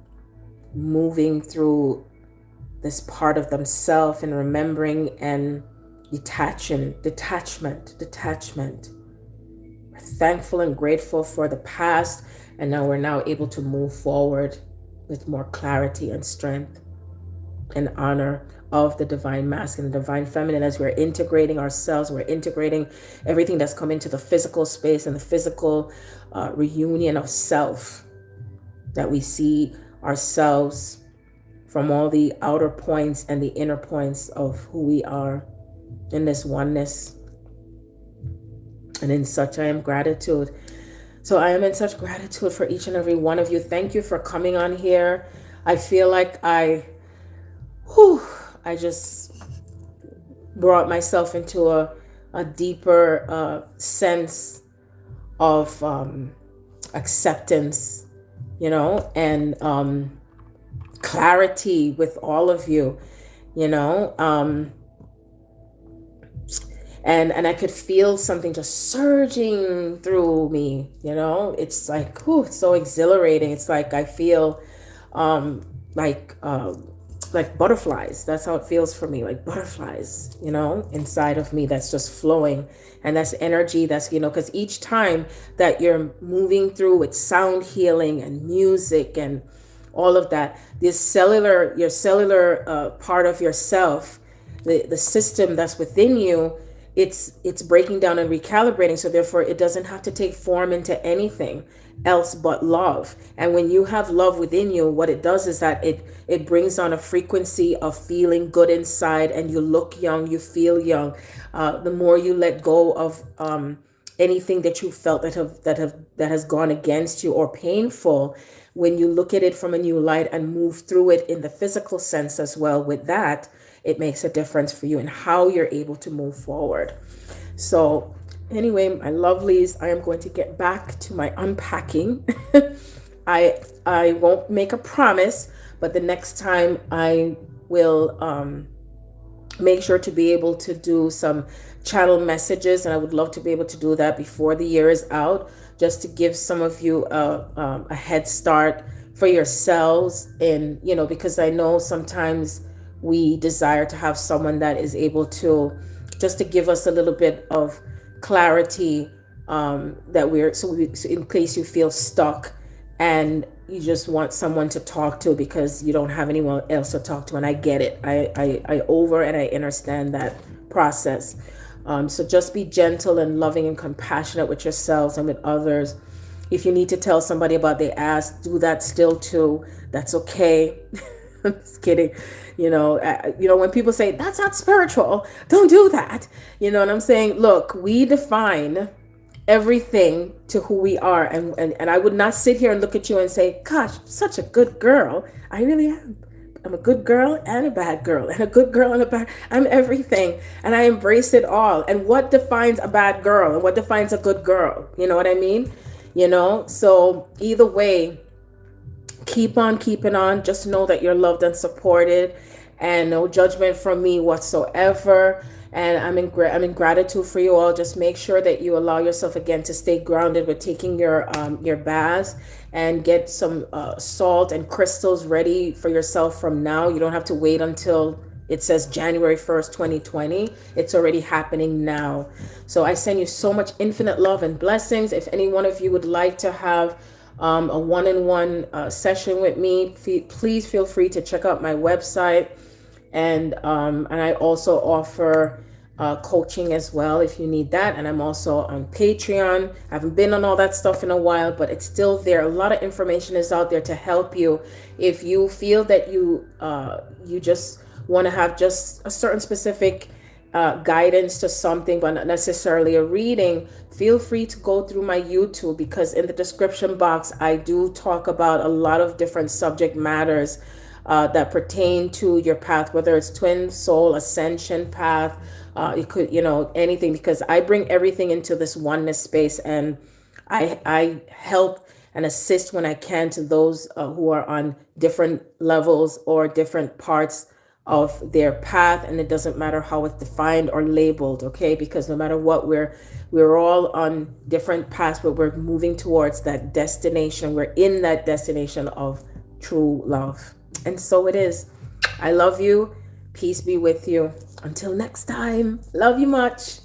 moving through this part of themselves and remembering and detachment. We're thankful and grateful for the past, and now we're able to move forward with more clarity and strength and honor of the divine masculine, the divine feminine. As we're integrating ourselves, we're integrating everything that's come into the physical space and the physical reunion of self, that we see ourselves from all the outer points and the inner points of who we are in this oneness. And in such I am gratitude. So I am in such gratitude for each and every one of you. Thank you for coming on here. I feel like I just brought myself into a deeper sense of acceptance, you know, and clarity with all of you, you know. And I could feel something just surging through me, you know. It's like, whew, it's so exhilarating. It's like I feel um, like uh, like butterflies. That's how it feels for me, like butterflies, you know, inside of me. That's just flowing, and that's energy. That's, you know, because each time that you're moving through with sound healing and music and all of that, your cellular part of yourself, the system that's within you, it's breaking down and recalibrating, so therefore it doesn't have to take form into anything else but love. And when you have love within you, what it does is that it brings on a frequency of feeling good inside, and you look young, you feel young. The more you let go of anything that you felt that has gone against you or painful, when you look at it from a new light and move through it in the physical sense as well with that, it makes a difference for you and how you're able to move forward. So anyway, my lovelies, I am going to get back to my unpacking. I won't make a promise, but the next time I will make sure to be able to do some channel messages, and I would love to be able to do that before the year is out, just to give some of you a head start for yourselves. And, you know, because I know sometimes we desire to have someone that is able to just to give us a little bit of clarity, that so in case you feel stuck and you just want someone to talk to because you don't have anyone else to talk to. And I get it. I over and I understand that process. So just be gentle and loving and compassionate with yourselves and with others. If you need to tell somebody about their ass, do that still too. That's okay. I'm just kidding. You know, when people say that's not spiritual, don't do that. You know what I'm saying? Look, we define everything to who we are. And I would not sit here and look at you and say, gosh, such a good girl. I really am. I'm a good girl and a bad girl, and a good girl and a bad. I'm everything, and I embrace it all. And what defines a bad girl and what defines a good girl? You know what I mean? You know, so either way, keep on keeping on. Just know that you're loved and supported, and no judgment from me whatsoever. And I'm in gratitude for you all. Just make sure that you allow yourself again to stay grounded with taking your baths, and get some salt and crystals ready for yourself from now. You don't have to wait until it says January 1st, 2020. It's already happening now. So I send you so much infinite love and blessings. If any one of you would like to have a one-on-one session with me, please feel free to check out my website. And I also offer coaching as well if you need that. And I'm also on Patreon. I haven't been on all that stuff in a while, but it's still there. A lot of information is out there to help you. If you feel that you just want to have just a certain specific guidance to something, but not necessarily a reading, feel free to go through my YouTube, because in the description box, I do talk about a lot of different subject matters that pertain to your path, whether it's twin soul ascension path, it could, anything, because I bring everything into this oneness space, and I help and assist when I can to those who are on different levels or different parts of their path. And it doesn't matter how it's defined or labeled, okay? Because no matter what, we're all on different paths, but we're moving towards that destination. We're in that destination of true love. And so it is. I love you. Peace be with you. Until next time. Love you much.